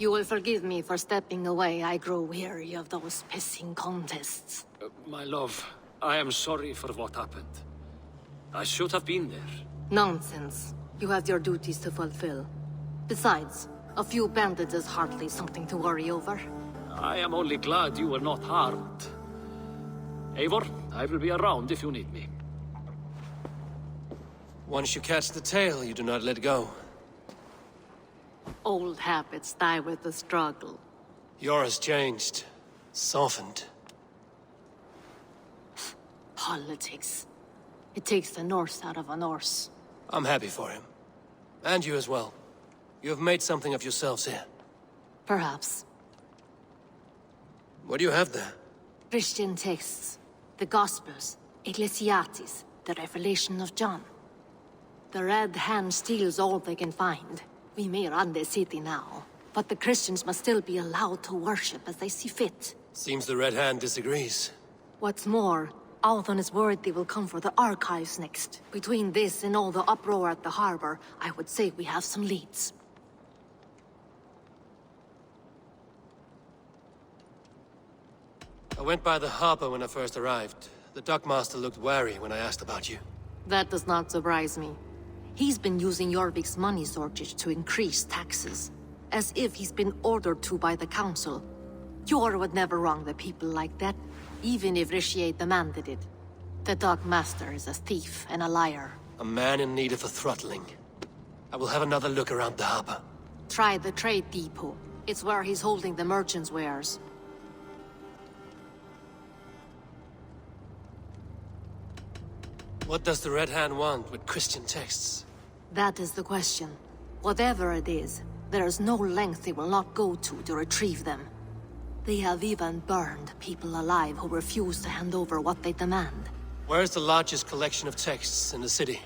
You will forgive me for stepping away. I grow weary of those pissing contests. My love, I am sorry for what happened. I should have been there. Nonsense. You have your duties to fulfill. Besides, a few bandits is hardly something to worry over. I am only glad you were not harmed. Eivor, I will be around if you need me. Once you catch the tail, you do not let go. Old habits die with the struggle. Yours changed. Softened. Politics. It takes the Norse out of a Norse. I'm happy for him. And you as well. You have made something of yourselves here. Perhaps. What do you have there? Christian texts. The Gospels. E36. The Revelation of John. The Red Hand steals all they can find. We may run the city now, but the Christians must still be allowed to worship as they see fit. Seems the Red Hand disagrees. What's more, Halfdan is worried they will come for the archives next. Between this and all the uproar at the harbor, I would say we have some leads. I went by the harbor when I first arrived. The dockmaster looked wary when I asked about you. That does not surprise me. He's been using Jorvik's money shortage to increase taxes. As if he's been ordered to by the council. Jor would never wrong the people like that, even if Rishiate demanded it. The dockmaster is a thief and a liar. A man in need of a throttling. I will have another look around the harbor. Try the trade depot. It's where he's holding the merchants' wares. What does the Red Hand want with Christian texts? That is the question. Whatever it is, there is no length they will not go to retrieve them. They have even burned people alive who refuse to hand over what they demand. Where's the largest collection of texts in the city?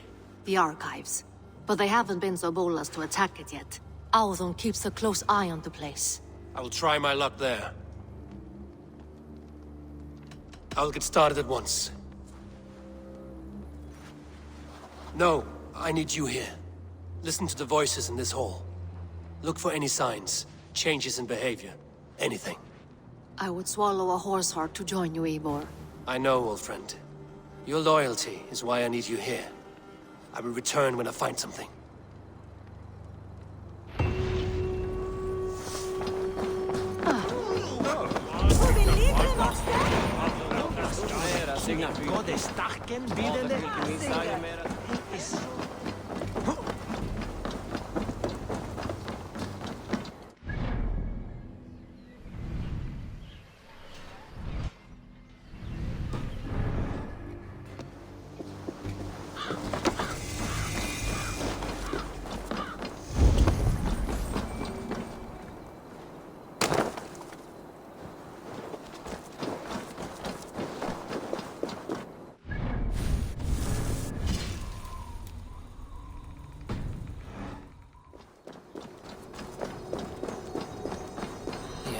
The archives. But they haven't been so bold as to attack it yet. Halfdan keeps a close eye on the place. I will try my luck there. I will get started at once. No, I need you here. Listen to the voices in this hall. Look for any signs, changes in behavior, anything. I would swallow a horse heart to join you, Eivor. I know, old friend. Your loyalty is why I need you here. I will return when I find something.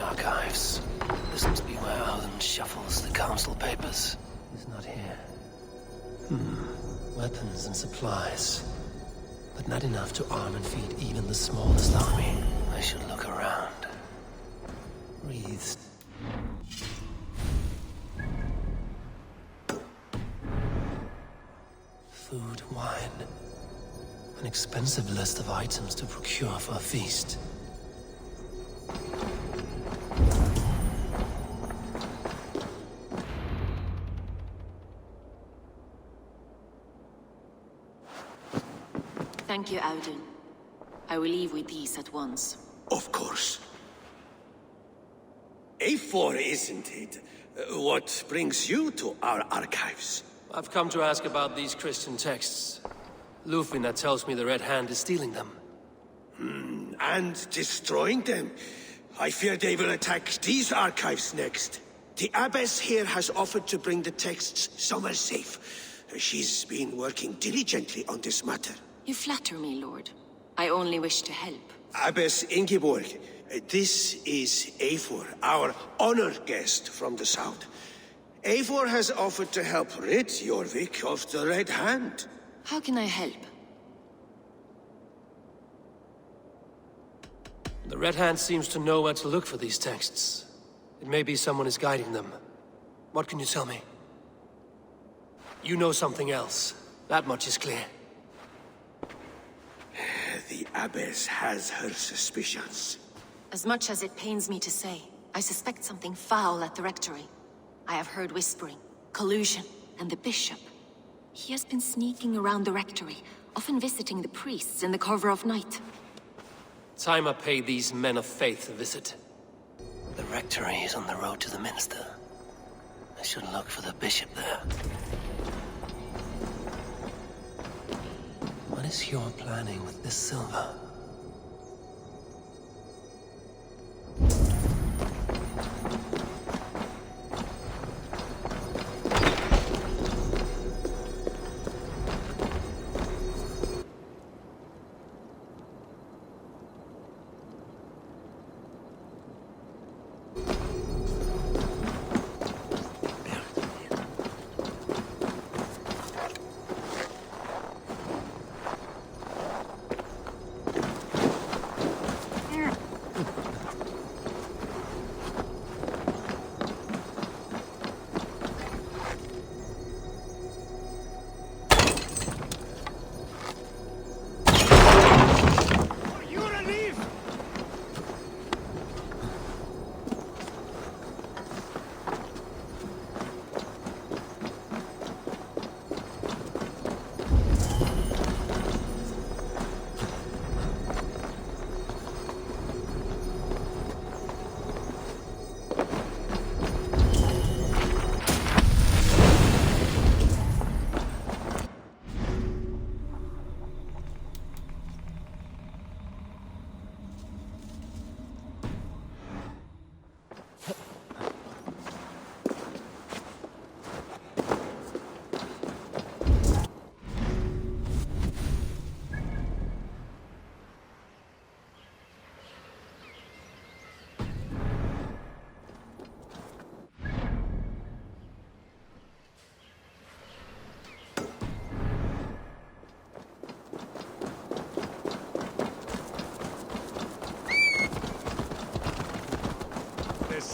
Archives. This must be where Halfdan shuffles the council papers. He's not here. Weapons and supplies. But not enough to arm and feed even the smallest army. I should look around. Wreaths. Food, wine. An expensive list of items to procure for a feast. Thank you, Halfdan. I will leave with these at once. Of course. A4, isn't it? What brings you to our archives? I've come to ask about these Christian texts. Lufina tells me the Red Hand is stealing them. And destroying them. I fear they will attack these archives next. The abbess here has offered to bring the texts somewhere safe. She's been working diligently on this matter. You flatter me, Lord. I only wish to help. Abbess Ingeborg, this is Eivor, our honored guest from the south. Eivor has offered to help rid Jorvik of the Red Hand. How can I help? The The Red Hand seems to know where to look for these texts. It may be someone is guiding them. What can you tell me? You know something else. That much is clear. The Abbess has her suspicions. As much as it pains me to say, I suspect something foul at the Rectory. I have heard whispering, collusion, and the Bishop. He has been sneaking around the Rectory, often visiting the priests in the cover of night. Time I pay these men of faith a visit. The Rectory is on the road to the Minster. I should look for the Bishop there. What is your planning with this silver?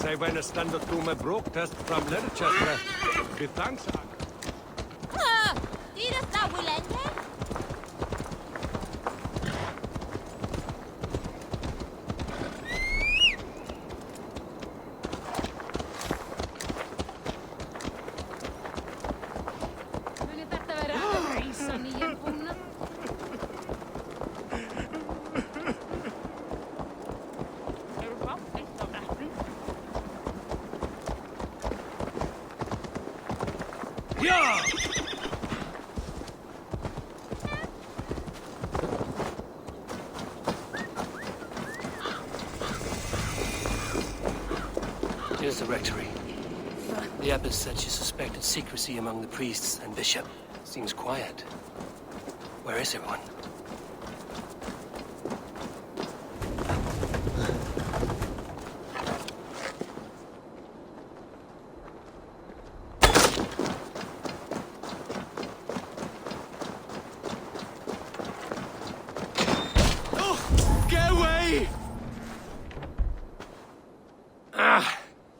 Zij weinig standaard toe met brooktest from Leicester. The thanks. Here's the Rectory. The Abbess said she suspected secrecy among the priests and Bishop. Seems quiet. Where is everyone?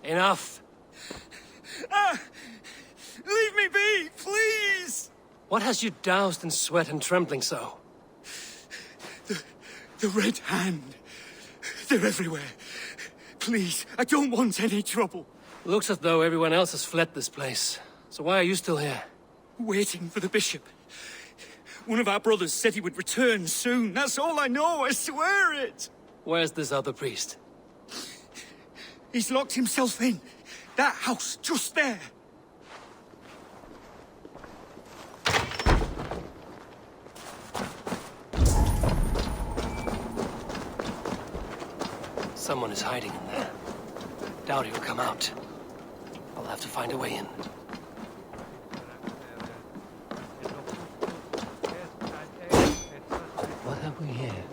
Enough. Leave me be, please! What has you doused in sweat and trembling so? The Red Hand. They're everywhere. Please, I don't want any trouble. Looks as though everyone else has fled this place. So why are you still here? Waiting for the Bishop. One of our brothers said he would return soon. That's all I know, I swear it! Where's this other priest? He's locked himself in. That house, just there. Someone is hiding in there. Doubt he'll come out. I'll have to find a way in. What have we here?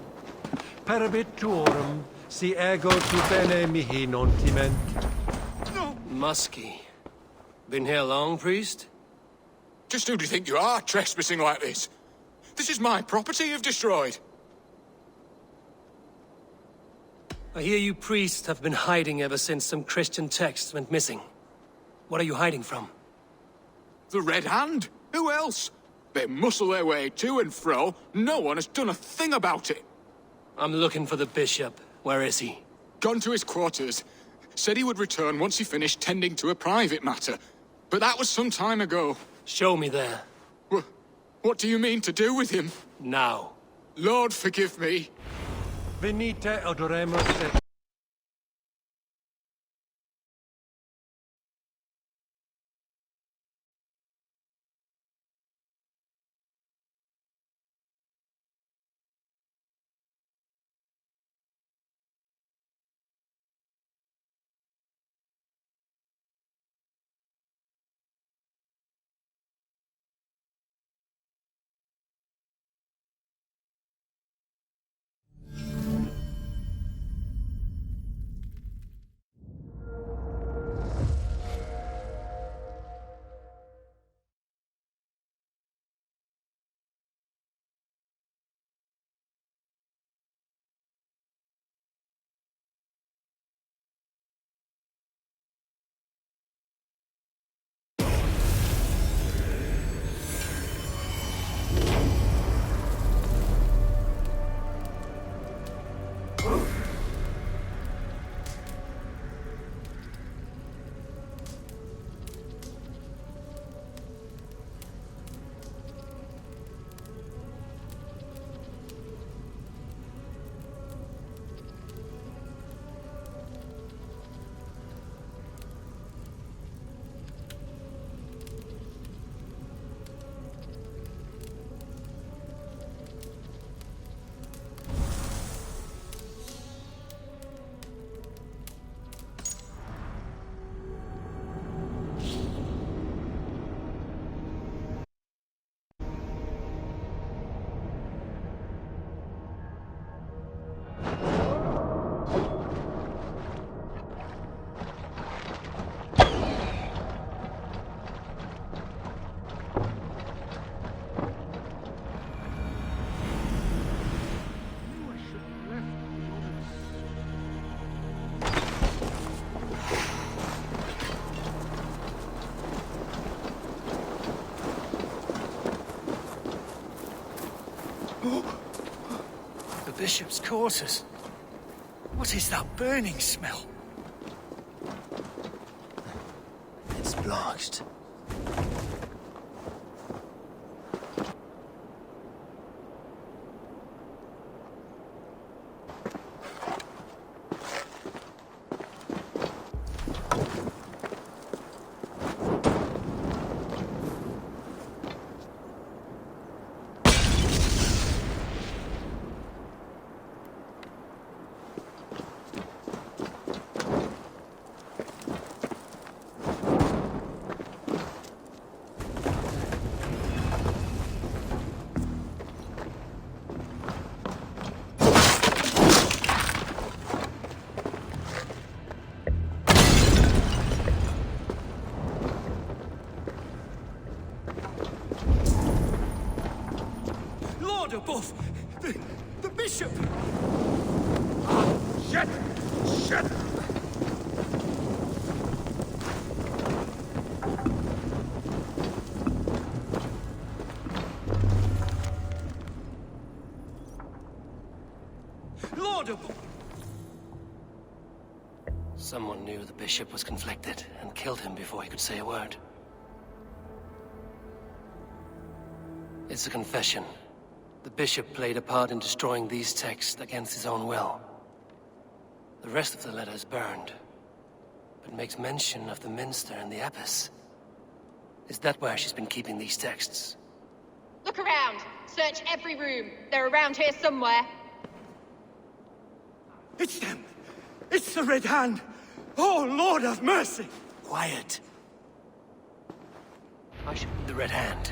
Perabituorum, si ego tu bene mihi non timent. Musky. Been here long, priest? Just who do you think you are, trespassing like this? This is my property you've destroyed. I hear you priests have been hiding ever since some Christian texts went missing. What are you hiding from? The Red Hand? Who else? They muscle their way to and fro. No one has done a thing about it. I'm looking for the bishop. Where is he? Gone to his quarters. Said he would return once he finished tending to a private matter. But that was some time ago. Show me there. What do you mean to do with him? Now. Lord, forgive me. Venite odoremus The bishop's quarters. What is that burning smell? It's blocked. Above! The bishop! Shit! Shit! Lord above! Someone knew the bishop was conflicted and killed him before he could say a word. It's a confession. The bishop played a part in destroying these texts against his own will. The rest of the letter is burned, but makes mention of the minster and the abbess. Is that where she's been keeping these texts? Look around. Search every room. They're around here somewhere. It's them! It's the Red Hand! Oh, Lord have mercy! Quiet. I should be the Red Hand.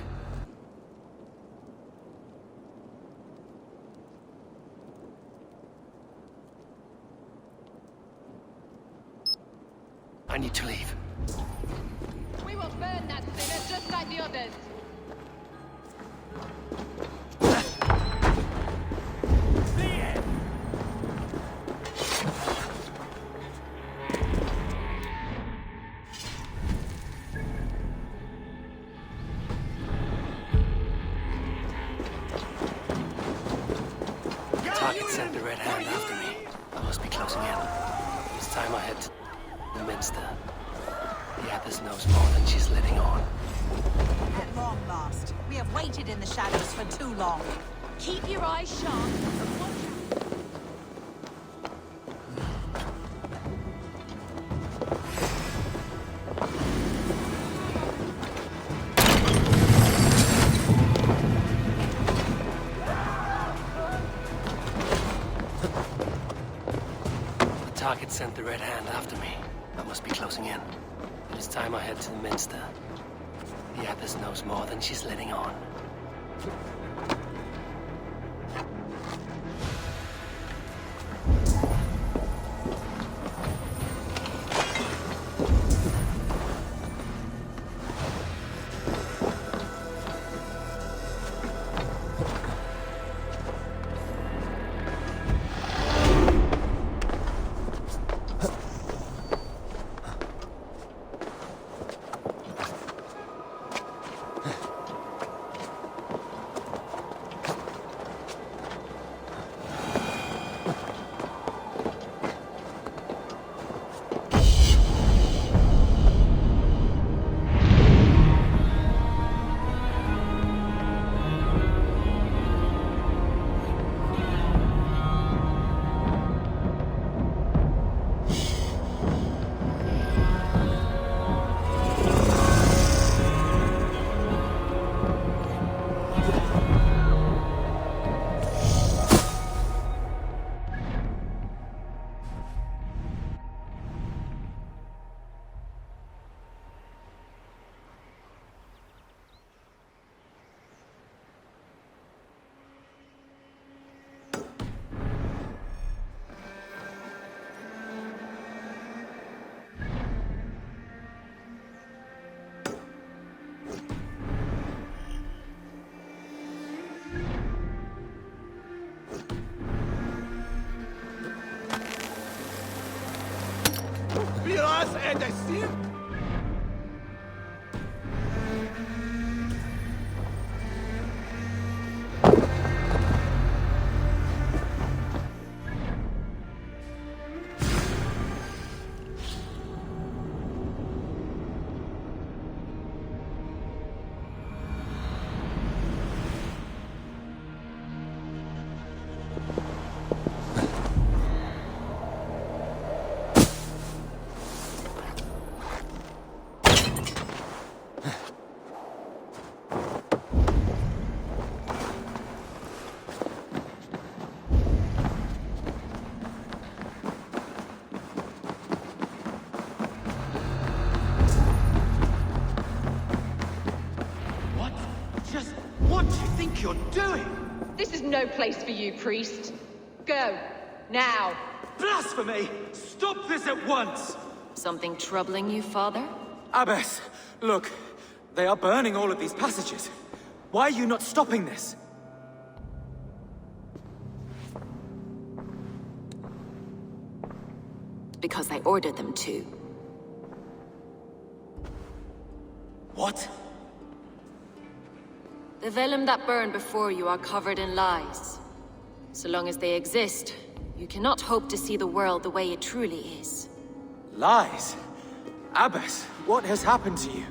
I need to leave. We will burn that sinner just like the others. The end! time I head to the Minster. The Abbess knows more than she's letting on. At long last. We have waited in the shadows for too long. Keep your eyes sharp and watch out. The target sent the Red Hand after me. I must be closing in. It is time I head to the Minster. The Abbess knows more than she's letting on. You're doing? This is no place for you, priest. Go. Now. Blasphemy! Stop this at once! Something troubling you, father? Abbess, look. They are burning all of these passages. Why are you not stopping this? Because I ordered them to. What? The vellum that burned before you are covered in lies. So long as they exist, you cannot hope to see the world the way it truly is. Lies? Abbess, what has happened to you?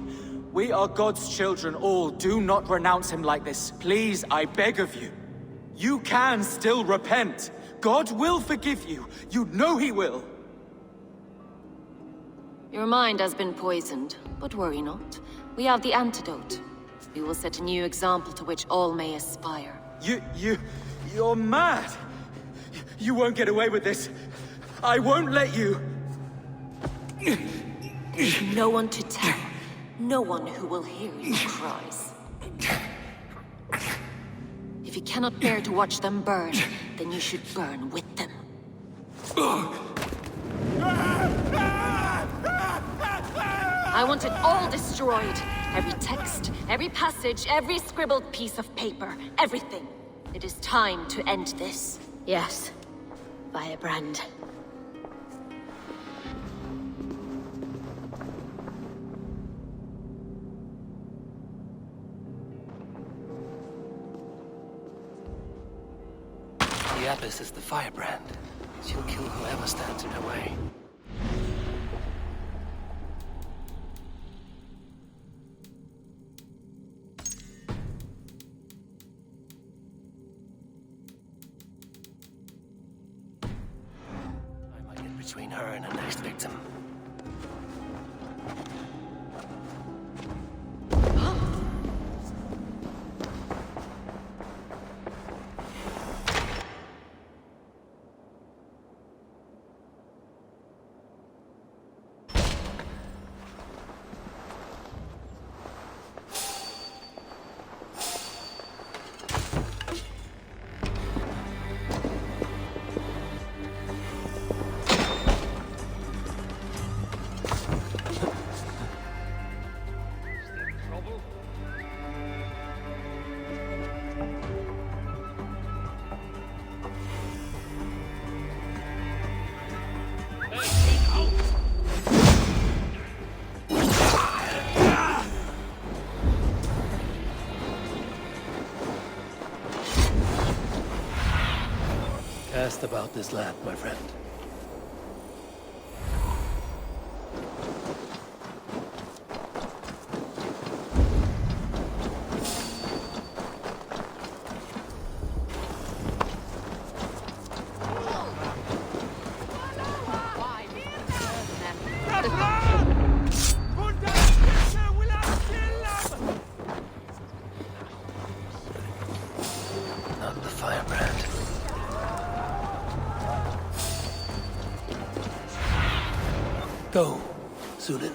We are God's children all. Do not renounce him like this. Please, I beg of you. You can still repent. God will forgive you. You know he will. Your mind has been poisoned, but worry not. We have the antidote. We will set a new example to which all may aspire. You're mad! You won't get away with this. I won't let you. There's no one to tell. No one who will hear your cries. If you cannot bear to watch them burn, then you should burn with them. I want it all destroyed. Every text, every passage, every scribbled piece of paper, everything. It is time to end this. Yes, Firebrand. The Abbess is the Firebrand. She'll kill whoever stands in her way. between her and her next victim. Cast about this land, my friend. Not the firebrand. Go, Zulin.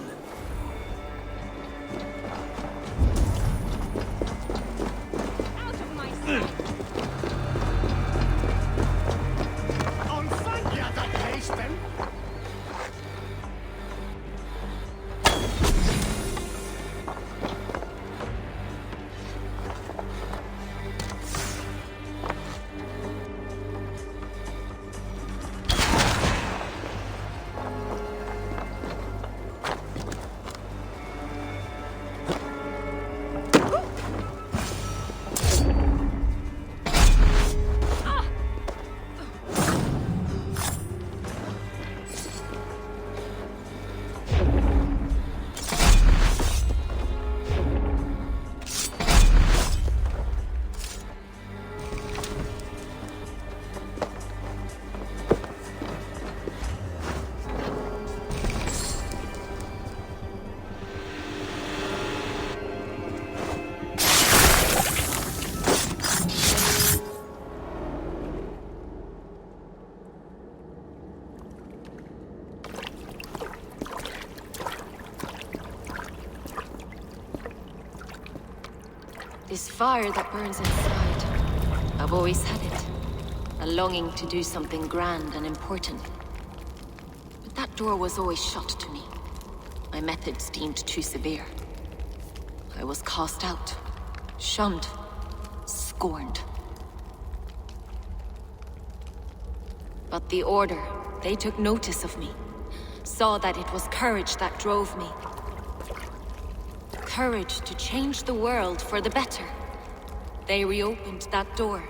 This fire that burns inside. I've always had it. A longing to do something grand and important. But that door was always shut to me. My methods deemed too severe. I was cast out, shunned, scorned. But the Order, they took notice of me. Saw that it was courage that drove me. Courage to change the world for the better. They reopened that door.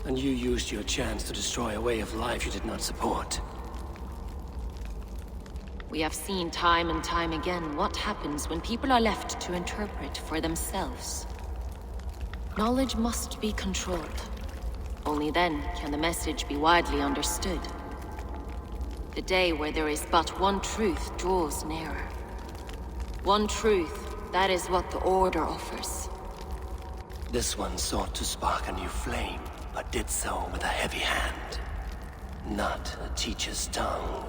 And you used your chance to destroy a way of life you did not support. We have seen time and time again what happens when people are left to interpret for themselves. Knowledge must be controlled. Only then can the message be widely understood. The day where there is but one truth draws nearer. One truth, that is what the Order offers. This one sought to spark a new flame, but did so with a heavy hand. Not a teacher's tongue.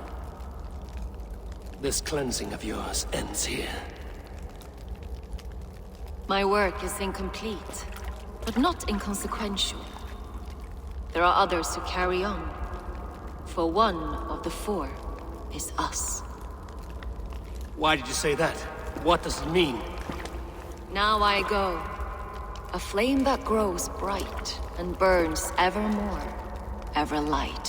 This cleansing of yours ends here. My work is incomplete, but not inconsequential. There are others who carry on. For one of the four is us. Why did you say that? What does it mean? Now I go. A flame that grows bright and burns ever more, ever light.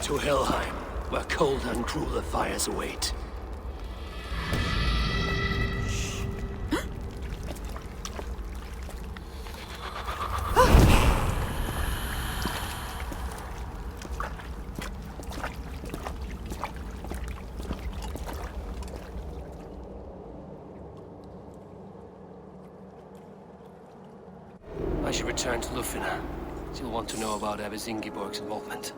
To Helheim, where cold and crueler fires await. I should return to Lufina. She'll want to know about Abbess Ingeborg's involvement.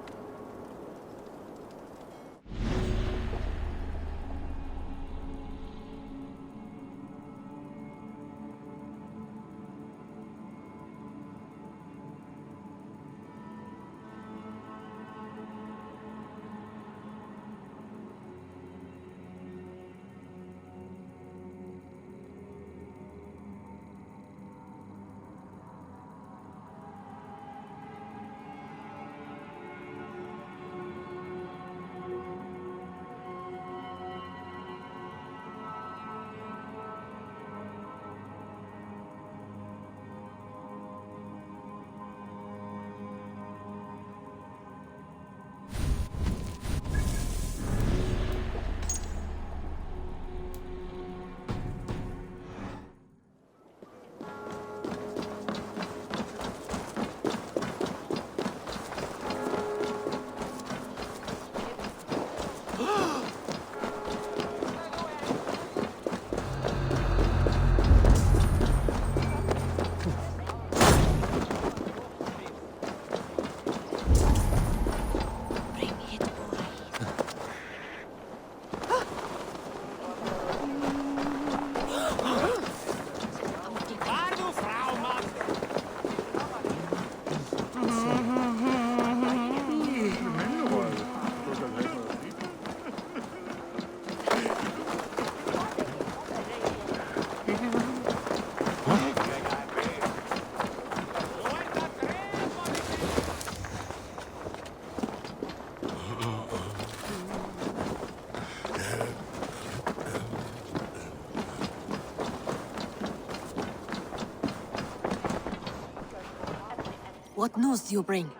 What news do you bring?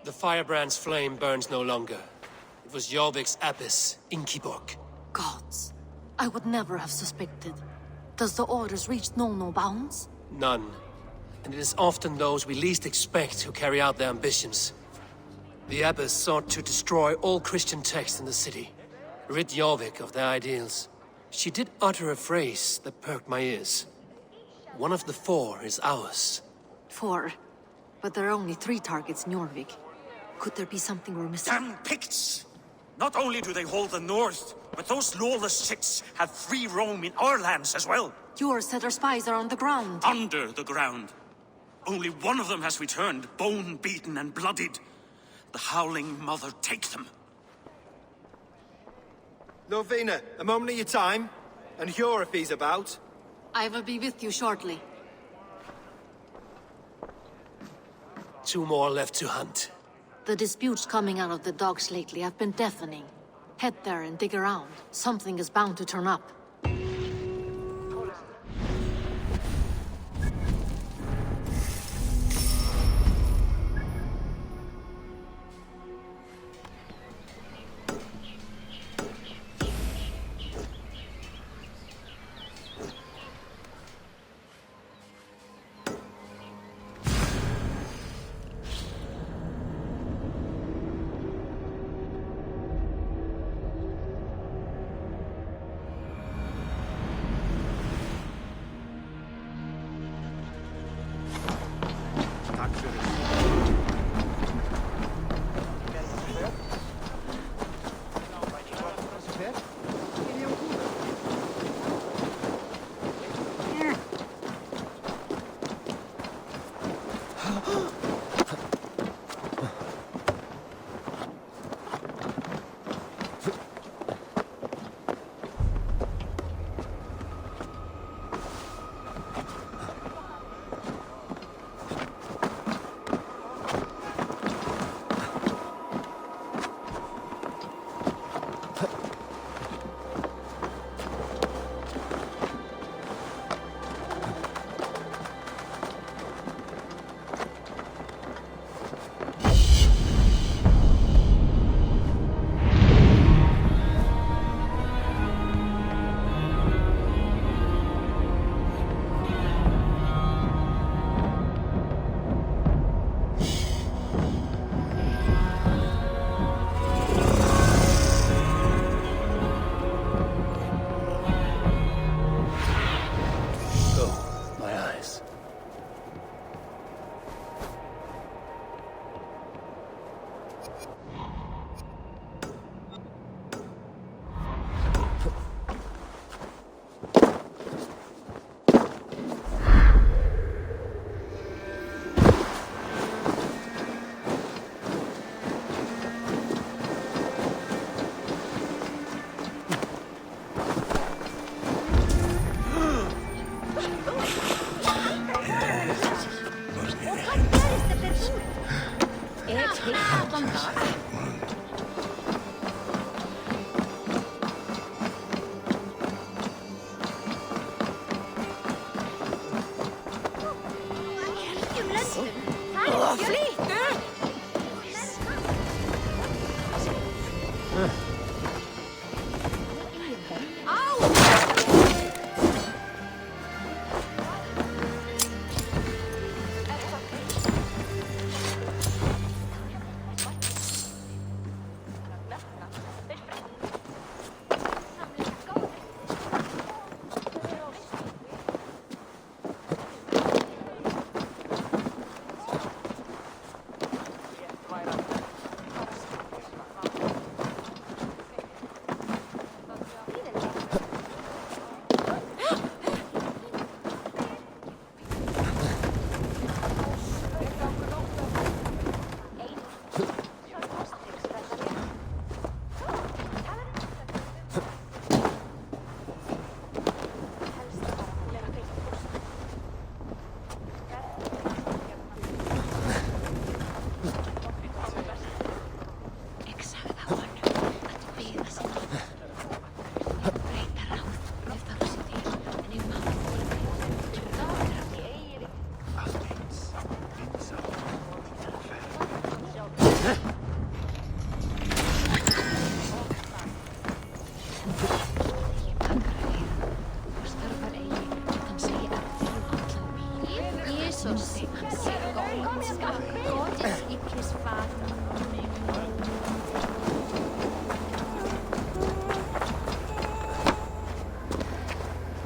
The firebrand's flame burns no longer. It was Jorvik's abbess, Ingeborg. Gods, I would never have suspected. Does the orders reach no bounds? None. And it is often those we least expect who carry out their ambitions. The abbess sought to destroy all Christian texts in the city, rid Jorvik of their ideals. She did utter a phrase that perked my ears. One of the 4 is ours. 4? But there are only 3 targets in Jorvik. Could there be something we're missing? Damn Picts! Not only do they hold the north, but those lawless shits have free roam in our lands as well. Yours said our spies are on the ground. Under the ground. Only one of them has returned, bone-beaten and bloodied. The Howling Mother take them. Lovina, a moment of your time. And Hjor if he's about. I will be with you shortly. 2 more left to hunt. The disputes coming out of the dogs lately have been deafening. Head there and dig around. Something is bound to turn up.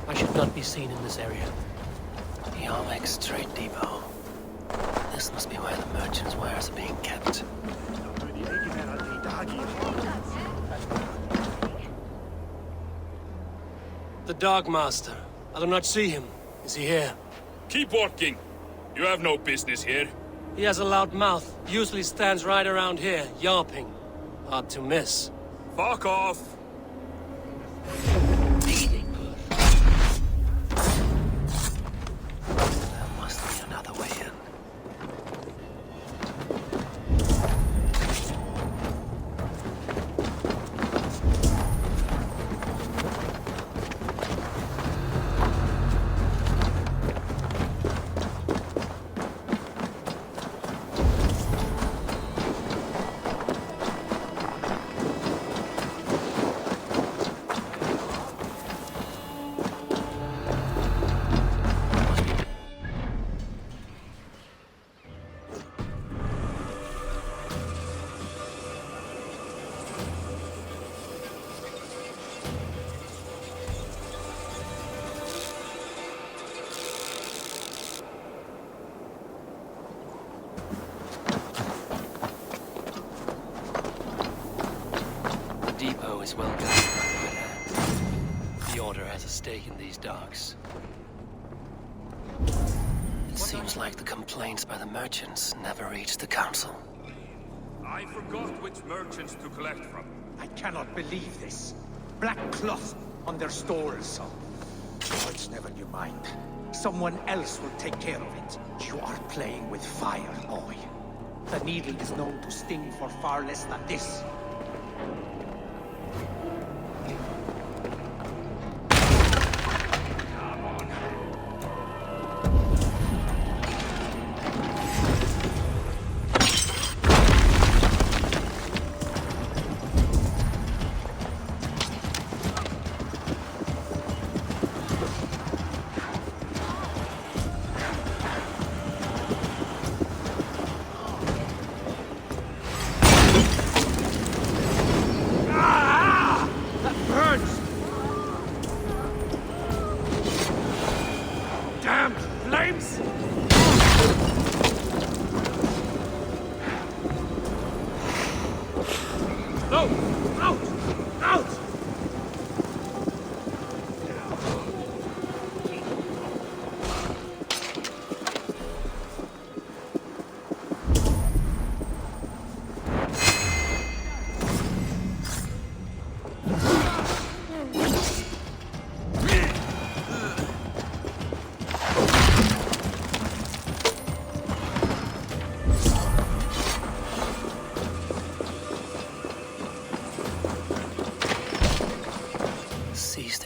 I should not be seen in this area. The Yarmek's trade depot. This must be where the merchants' wares are being kept. The Dogmaster. I do not see him. Is he here? Keep working. You have no business here. He has a loud mouth. Usually stands right around here, yawping. Hard to miss. Fuck off! There must be another way in. The depot is well guarded by the Red Hand. The Order has a stake in these docks. It seems like the complaints by the merchants never reached the council. I forgot which merchants to collect from. I cannot believe this. Black cloth on their stalls. Oh, it's never you mind. Someone else will take care of it. You are playing with fire, boy. The needle is known to sting for far less than this.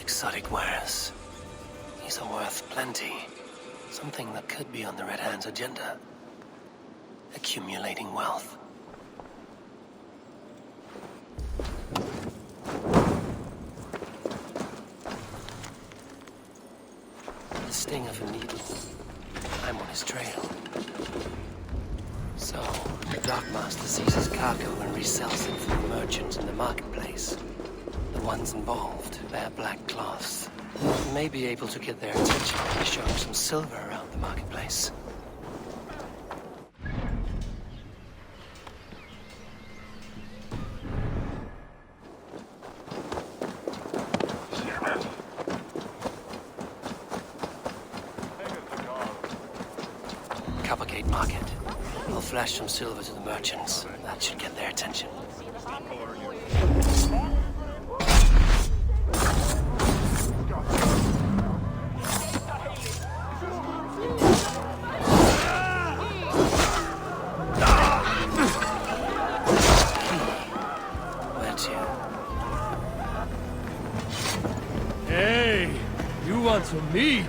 Exotic wares. These are worth plenty. Something that could be on the Red Hand's agenda. Accumulating wealth. sting of a needle. I'm on his trail. So, the Dockmaster seizes cargo and resells it for the merchants in the marketplace. The ones involved wear black cloths. May be able to get their attention by showing some silver around the marketplace. Coppergate Market. I'll flash some silver to the merchants. That should get their attention. Hey, you want some meat?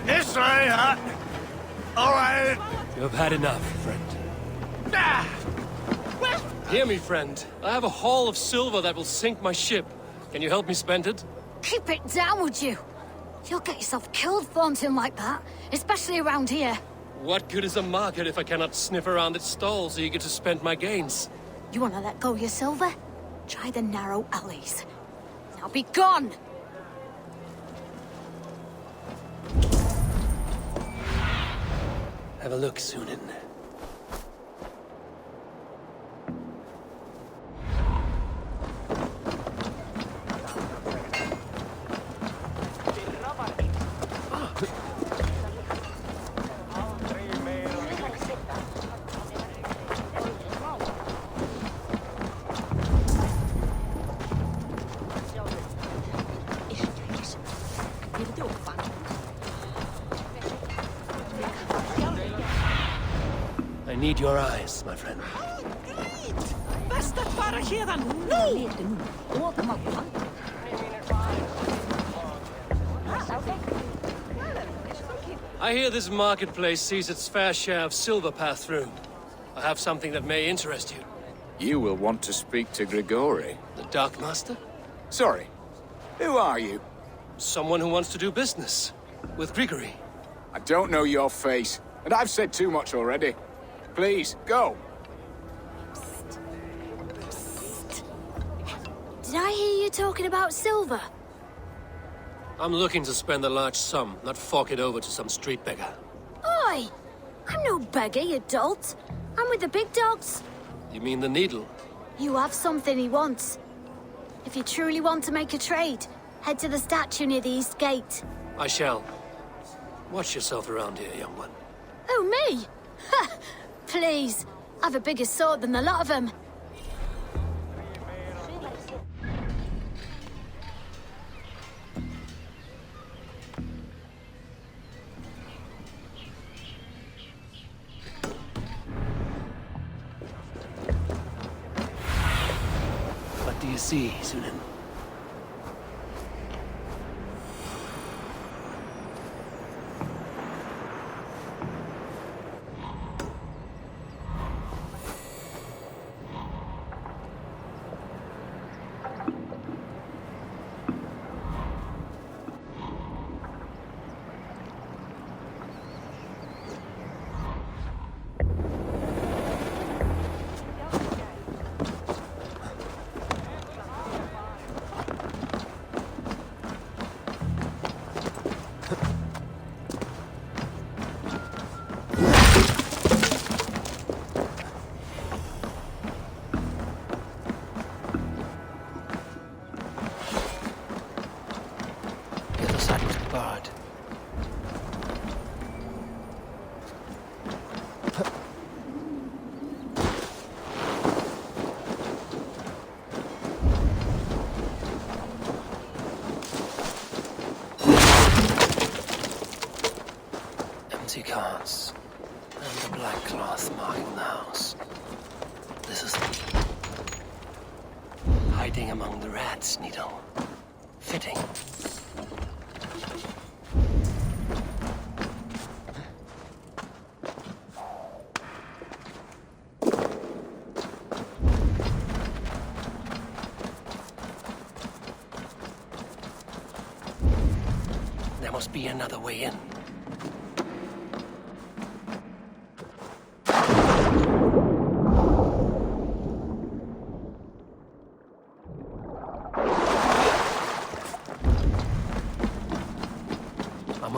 Yes, I all right. You have had enough, friend. Hear me, friend. I have a haul of silver that will sink my ship. Can you help me spend it? Keep it down, would you? You'll get yourself killed flaunting like that, especially around here. What good is a market if I cannot sniff around its stalls eager to spend my gains? You want to let go of your silver? Try the narrow alleys. Now be gone! Have a look, Sunan. I need your eyes, my friend. Bästa bara här nu! I hear this marketplace sees its fair share of silver pass through. I have something that may interest you. You will want to speak to Grigori. The Darkmaster? Sorry. Who are you? Someone who wants to do business. With Grigori. I don't know your face, and I've said too much already. Please, go. Did I hear you talking about silver? I'm looking to spend a large sum, not fork it over to some street beggar. Oi! I'm no beggar, you dolt. I'm with the big dogs. You mean the needle? You have something he wants. If you truly want to make a trade, head to the statue near the east gate. I shall. Watch yourself around here, young one. Oh, me? Ha! Please. I've a bigger sword than the lot of them. What do you see, Sunan? Empty carts. And the black cloth marking the house. This is hiding among the rats, Needle. Fitting. There must be another way in.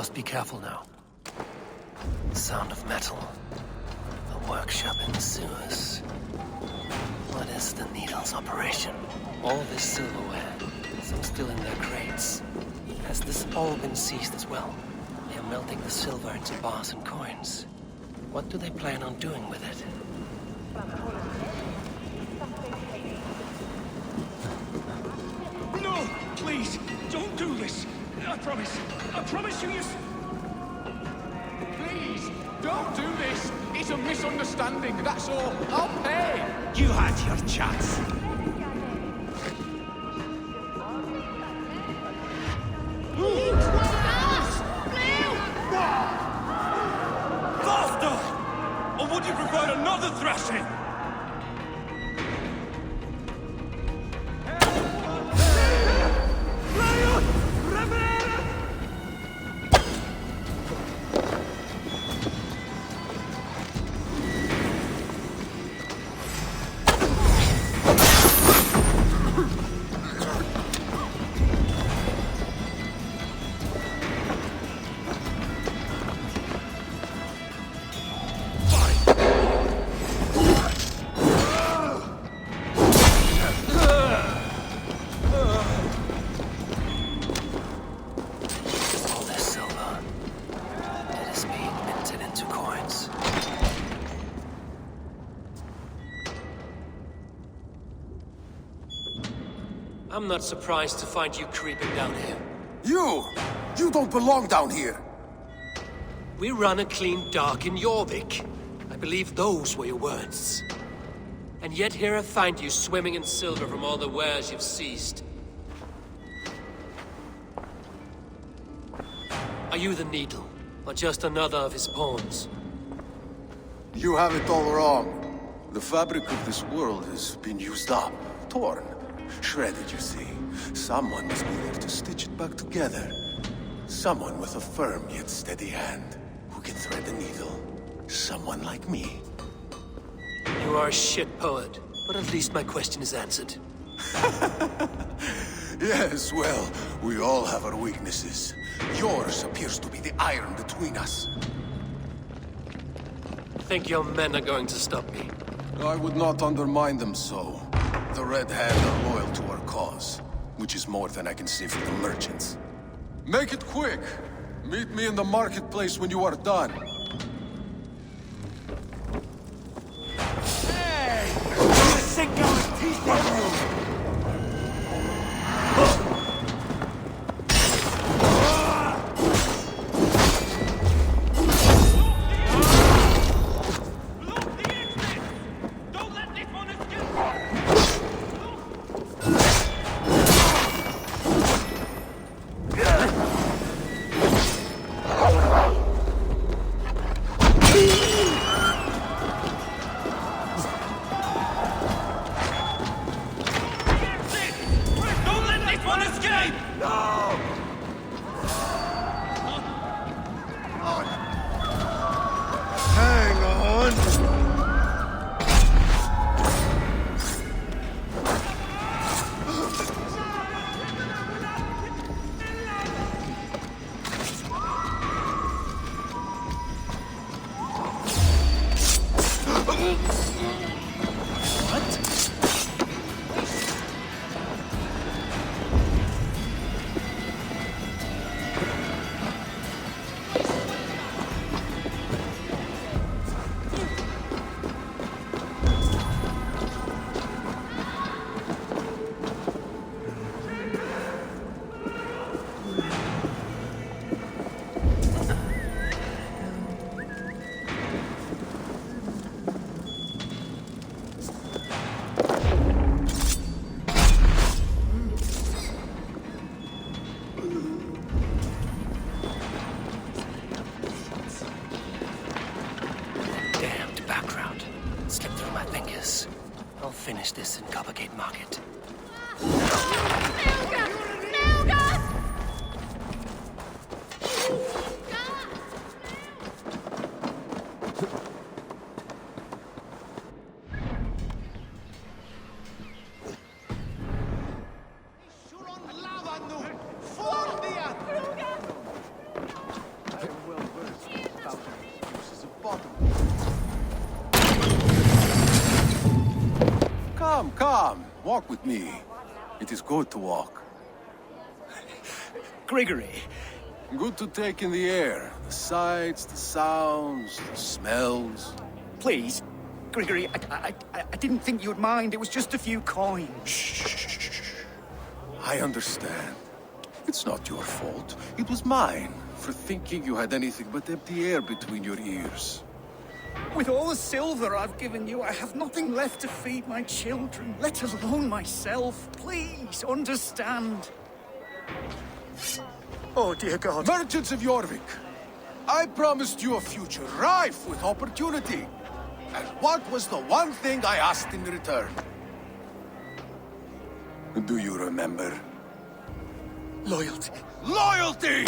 Must be careful now. The sound of metal. The workshop in the sewers. What is the Needle's operation? All this silverware, some still in their crates. Has this all been seized as well? They are melting the silver into bars and coins. What do they plan on doing with it? No! Please, don't do this! I promise you, Please, don't do this! It's a misunderstanding, that's all. I'll pay! You had your chance. Faster! Or would you prefer another thrashing? I'm not surprised to find you creeping down here. You don't belong down here! We run a clean dock in Jorvik. I believe those were your words. And yet here I find you swimming in silver from all the wares you've seized. Are you the Needle, or just another of his pawns? You have it all wrong. The fabric of this world has been used up, torn, shredded, you see. Someone must be there to stitch it back together. Someone with a firm yet steady hand, who can thread the needle. Someone like me. You are a shit poet, but at least my question is answered. Yes, well, we all have our weaknesses. Yours appears to be the iron between us. Think your men are going to stop me? I would not undermine them so. The Red Hand are loyal to our cause, which is more than I can say for the merchants. Make it quick! Meet me in the marketplace when you are done. Hey! You're sink our teeth in you! Finish this in Coppergate Market. Come, walk with me. It is good to walk. Gregory. Good to take in the air. The sights, the sounds, the smells. Please, Gregory, I didn't think you'd mind. It was just a few coins. Shh. I understand. It's not your fault. It was mine, for thinking you had anything but empty air between your ears. With all the silver I've given you, I have nothing left to feed my children, let alone myself. Please, understand. Oh, dear God. Merchants of Jorvik, I promised you a future rife with opportunity. And what was the one thing I asked in return? Do you remember? Loyalty. Loyalty!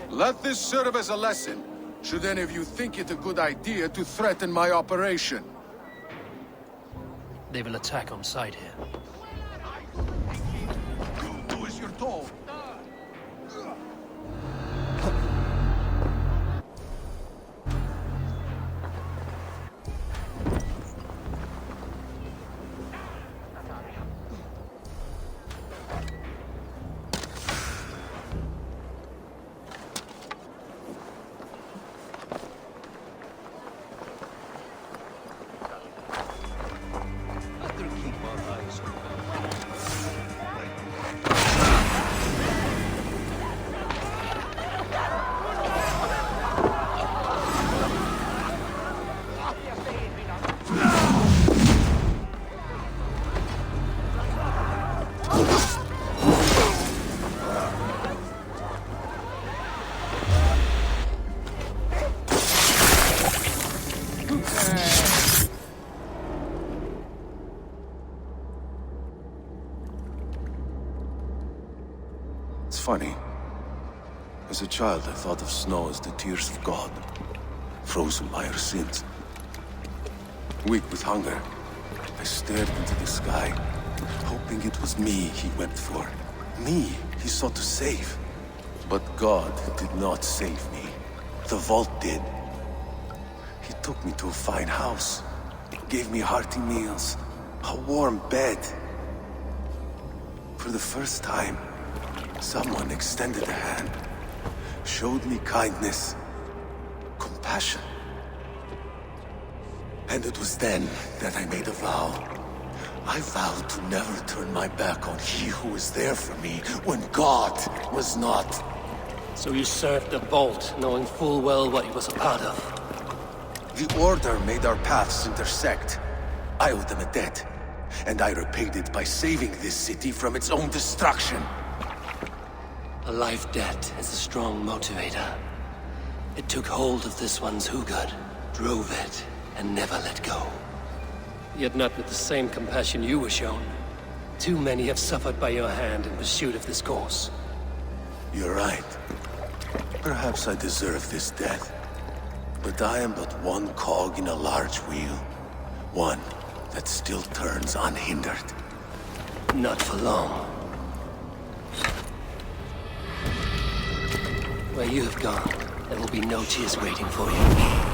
Let this serve as a lesson, should any of you think it a good idea to threaten my operation. They will attack on sight here. You do as you're told. It's funny. As a child, I thought of snow as the tears of God, frozen by our sins. Weak with hunger, I stared into the sky, hoping it was me he wept for. Me he sought to save. But God did not save me. The vault did. He took me to a fine house, gave me hearty meals, a warm bed. For the first time, someone extended a hand, showed me kindness, compassion. And it was then that I made a vow. I vowed to never turn my back on he who was there for me when God was not. So you served the Vault, knowing full well what he was a part of. The Order made our paths intersect. I owed them a debt, and I repaid it by saving this city from its own destruction. A life debt is a strong motivator. It took hold of this one's Hugad, drove it, and never let go. Yet not with the same compassion you were shown. Too many have suffered by your hand in pursuit of this cause. You're right. Perhaps I deserve this death. But I am but one cog in a large wheel. One that still turns unhindered. Not for long. Where you have gone, there will be no tears waiting for you.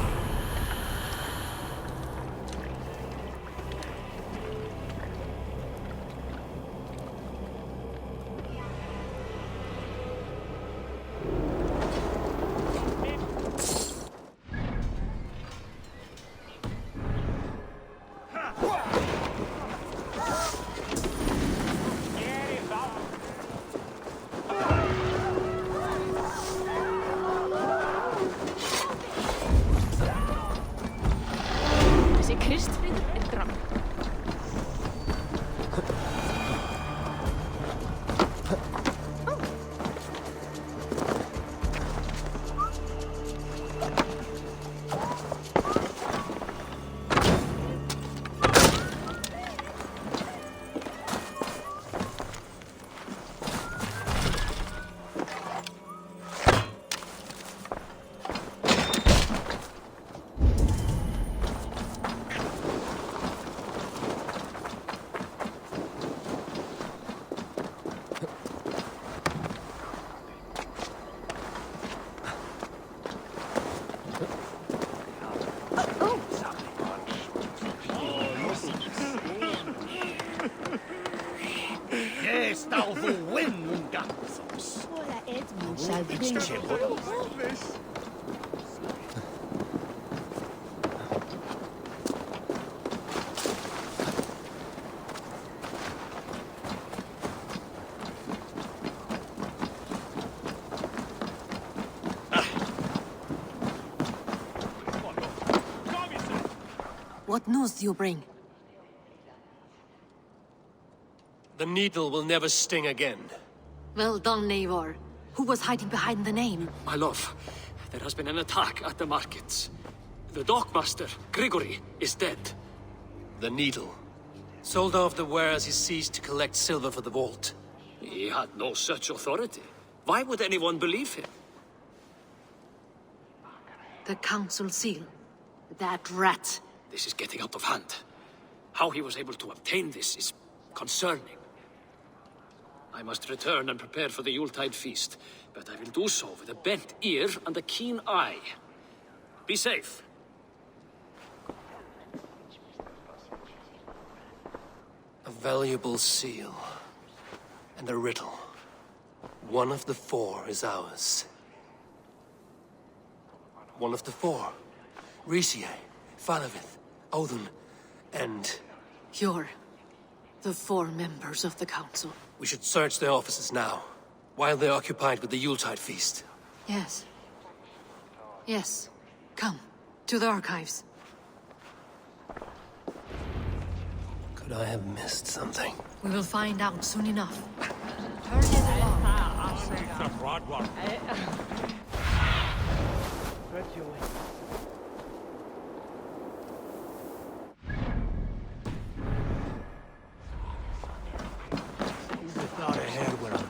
What news do you bring? The needle will never sting again. Well done, Eivor. Who was hiding behind the name? My love, there has been an attack at the markets. The dockmaster, Grigory, is dead. The needle. Sold off the wares he seized to collect silver for the vault. He had no such authority. Why would anyone believe him? The council seal. That rat. This is getting out of hand. How he was able to obtain this is concerning. I must return and prepare for the Yuletide feast, but I will do so with a bent ear and a keen eye. Be safe. A valuable seal. And a riddle. One of the four is ours. One of the four. Riesier, Falavith, Odin, and... You're the four members of the council. We should search their offices now, while they're occupied with the Yuletide feast. Yes. Yes. Come, to the archives. Could I have missed something? We will find out soon enough. Turn it along. It's a broad one. Thought ahead when I'm...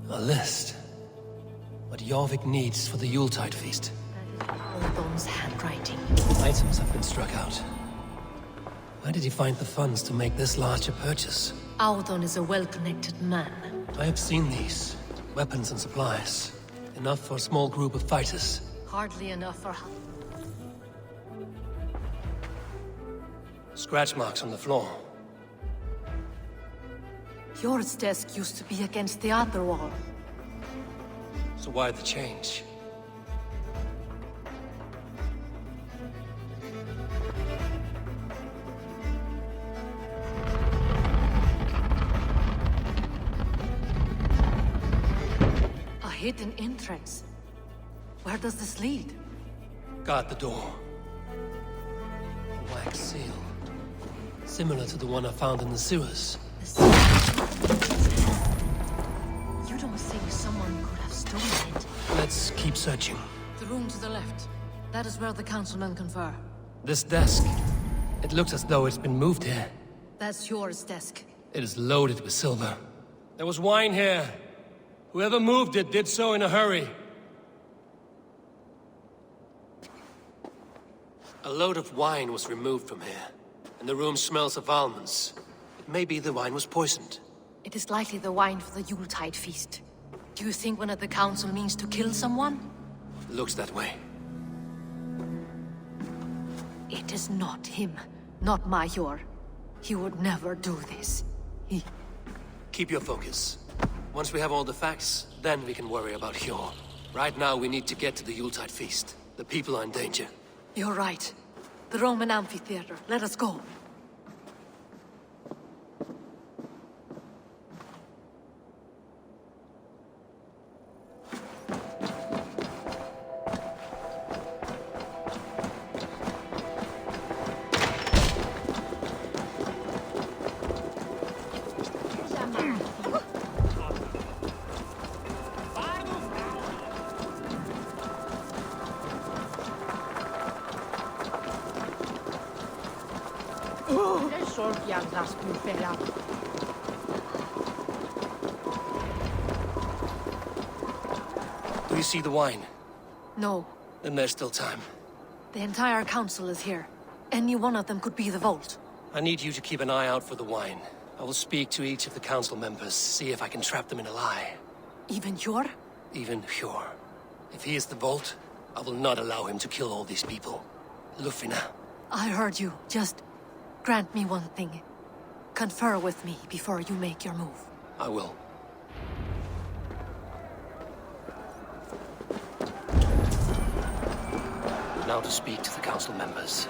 A list. What Jorvik needs for the Yuletide feast. Halfdan's handwriting. Items have been struck out. Where did he find the funds to make this large a purchase? Halfdan is a well-connected man. I have seen these. Weapons and supplies. Enough for a small group of fighters. Hardly enough for Scratch marks on the floor. Yours desk used to be against the other wall. So why the change? A hidden entrance. Where does this lead? Guard the door. A wax seal. Similar to the one I found in the sewers. You don't think someone could have stolen it? Let's keep searching. The room to the left. That is where the councilmen confer. This desk. It looks as though it's been moved here. That's yours desk. It is loaded with silver. There was wine here. Whoever moved it did so in a hurry. A load of wine was removed from here, and the room smells of almonds. It may be the wine was poisoned. It is likely the wine for the Yuletide feast. Do you think one of the council means to kill someone? Looks that way. It is not him, not Major. He would never do this. Keep your focus. Once we have all the facts, then we can worry about Hjor. Right now, we need to get to the Yuletide feast. The people are in danger. You're right. The Roman amphitheater. Let us go. Do you see the wine? No. Then there's still time. The entire council is here. Any one of them could be the Vault. I need you to keep an eye out for the wine. I will speak to each of the council members, see if I can trap them in a lie. Even Hjor? Even Hjor. If he is the Vault, I will not allow him to kill all these people. Lufina. I heard you. Just grant me one thing. Confer with me before you make your move. I will. Now to speak to the council members.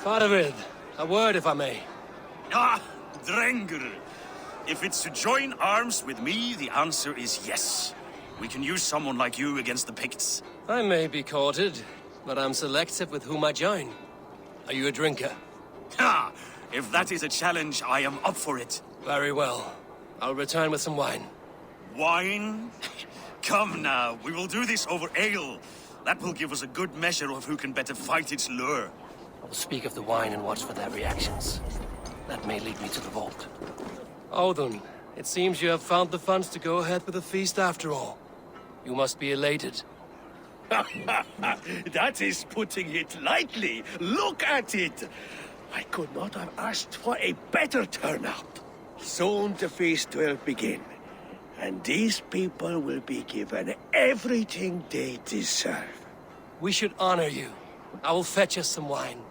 Faravid, a word if I may. Ah, Drengr. If it's to join arms with me, the answer is yes. We can use someone like you against the Picts. I may be courted, but I'm selective with whom I join. Are you a drinker? Ha! If that is a challenge, I am up for it. Very well. I'll return with some wine. Wine? Come now, we will do this over ale. That will give us a good measure of who can better fight its lure. I will speak of the wine and watch for their reactions. That may lead me to the Vault. Odin, it seems you have found the funds to go ahead with the feast after all. You must be elated. That is putting it lightly. Look at it. I could not have asked for a better turnout. Soon the feast will begin. And these people will be given everything they deserve. We should honor you. I will fetch us some wine.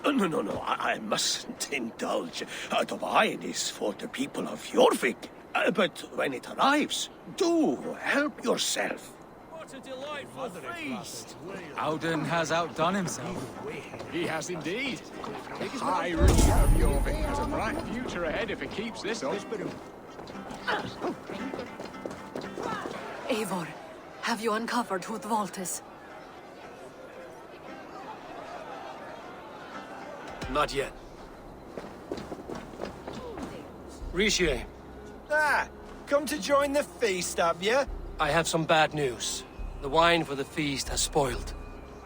No, I mustn't indulge. The wine is for the people of Jorvik. But when it arrives, do help yourself. What a delightful feast! Halfdan has outdone himself. He has indeed. The High Richard of Jorvik has a bright future ahead if he keeps this up. Eivor, have you uncovered who the Vault is? Not yet. Rishi, Ah, come to join the feast, have you? I have some bad news. The wine for the feast has spoiled.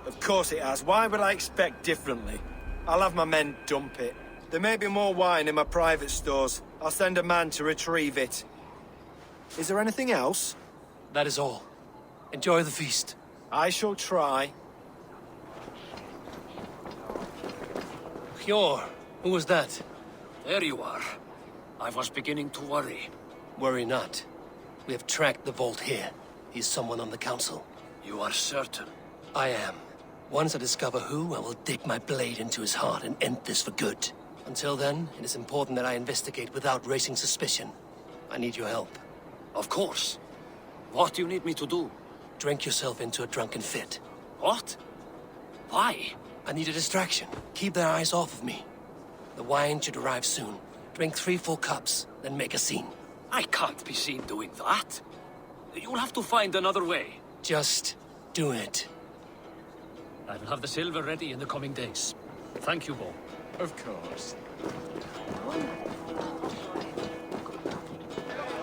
Of course it has. Why would I expect differently? I'll have my men dump it. There may be more wine in my private stores. I'll send a man to retrieve it. Is there anything else? That is all. Enjoy the feast. I shall try. Hjor, who was that? There you are. I was beginning to worry. Worry not. We have tracked the Vault here. He's someone on the council. You are certain? I am. Once I discover who, I will dig my blade into his heart and end this for good. Until then, it is important that I investigate without raising suspicion. I need your help. Of course. What do you need me to do? Drink yourself into a drunken fit. What? Why? I need a distraction. Keep their eyes off of me. The wine should arrive soon. Drink 3 full cups, then make a scene. I can't be seen doing that. You'll have to find another way. Just do it. I will have the silver ready in the coming days. Thank you, Bo. Of course.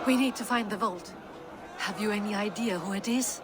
We need to find the Vault. Have you any idea who it is?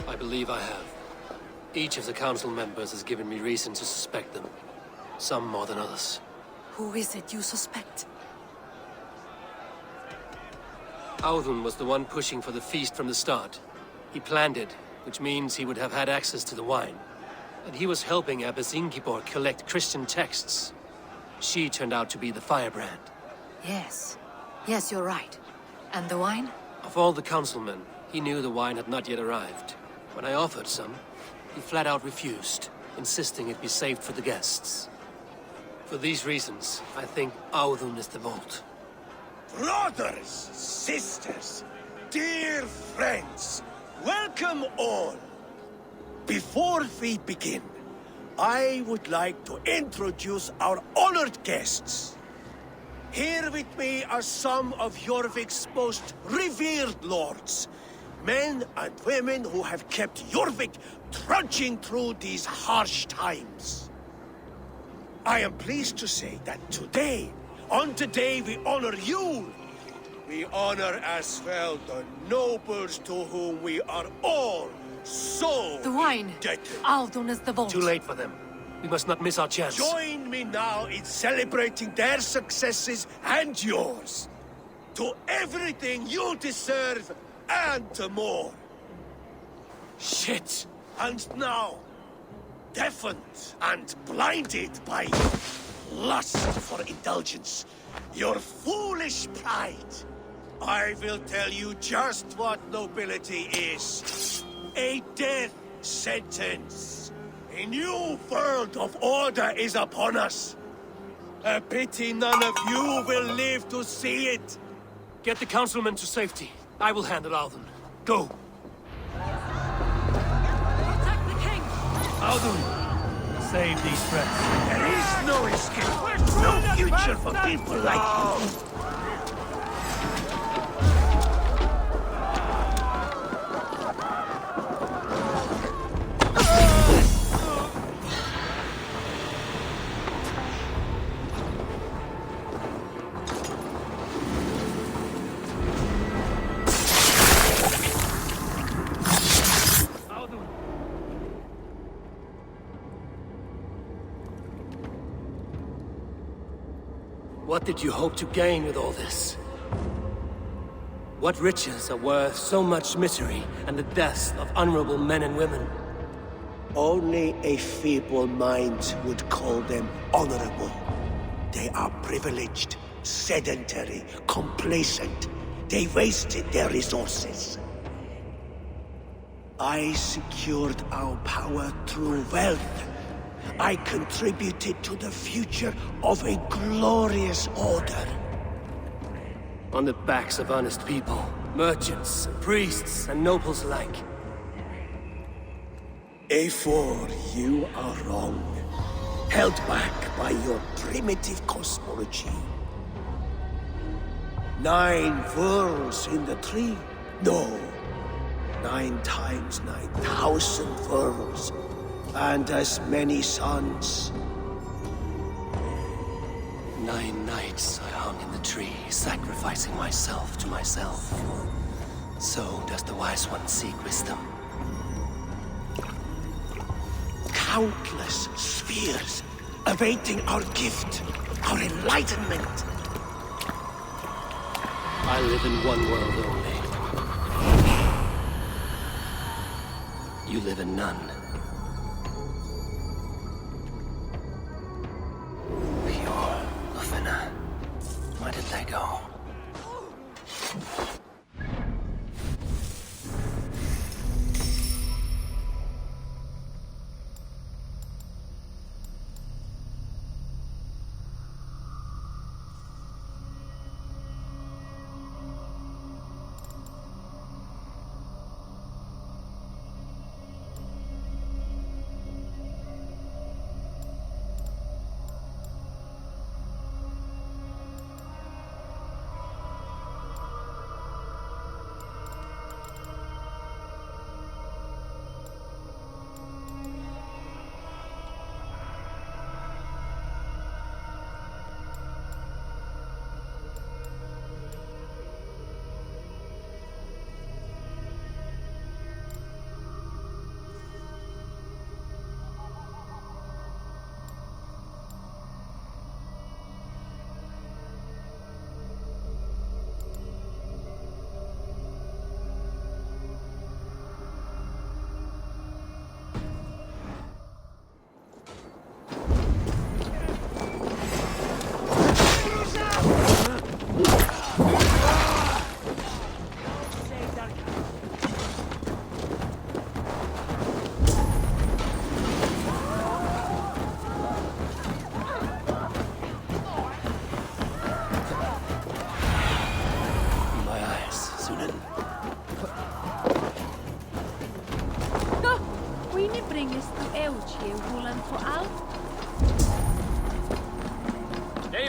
I believe I have. Each of the council members has given me reason to suspect them. Some more than others. Who is it you suspect? Audun was the one pushing for the feast from the start. He planned it, which means he would have had access to the wine. And he was helping Abbess Ingibor collect Christian texts. She turned out to be the firebrand. Yes. Yes, you're right. And the wine? Of all the councilmen, he knew the wine had not yet arrived. When I offered some, he flat out refused, insisting it be saved for the guests. For these reasons, I think Audun is the Vault. Brothers, sisters, dear friends, welcome all. Before we begin, I would like to introduce our honored guests. Here with me are some of Jorvik's most revered lords. Men and women who have kept Jorvik trudging through these harsh times. I am pleased to say that on today we honor you. We honor as well the nobles to whom we are all so The wine. indebted. Halfdan is the vault. Too late for them. We must not miss our chance. Join me now in celebrating their successes and yours. To everything you deserve and more. Shit! And now, deafened and blinded by lust for indulgence, your foolish pride, I will tell you just what nobility is. A death sentence. A new world of order is upon us. A pity none of you will live to see it. Get the councilman to safety. I will handle Alden. Go! Protect the king! Alden! Save these threats. There is no escape. No future for people like you. What did you hope to gain with all this? What riches are worth so much misery and the deaths of honorable men and women? Only a feeble mind would call them honorable. They are privileged, sedentary, complacent. They wasted their resources. I secured our power through wealth. I contributed to the future of a glorious order. On the backs of honest people, merchants, priests, and nobles alike. A4, you are wrong. Held back by your primitive cosmology. 9 worlds in the tree? No. 9 times 9,000 worlds. And as many suns. 9 nights I hung in the tree, sacrificing myself to myself. So does the Wise One seek wisdom. Countless spheres awaiting our gift, our enlightenment. I live in one world only. You live in none. Where did they go?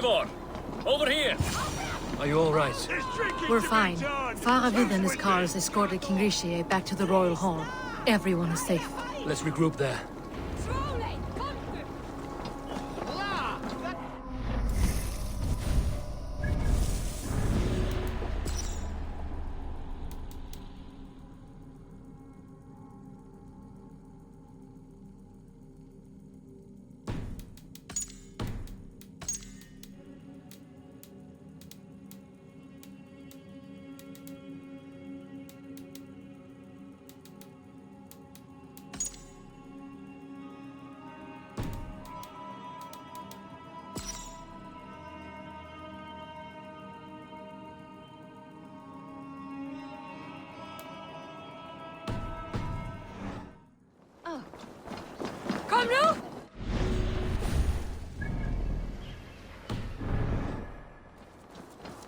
Eivor! Over here! Are you all right? We're fine. Faravid and his cars escorted King Rishi back to the Royal Hall. Everyone is safe. Let's regroup there. Kom nu!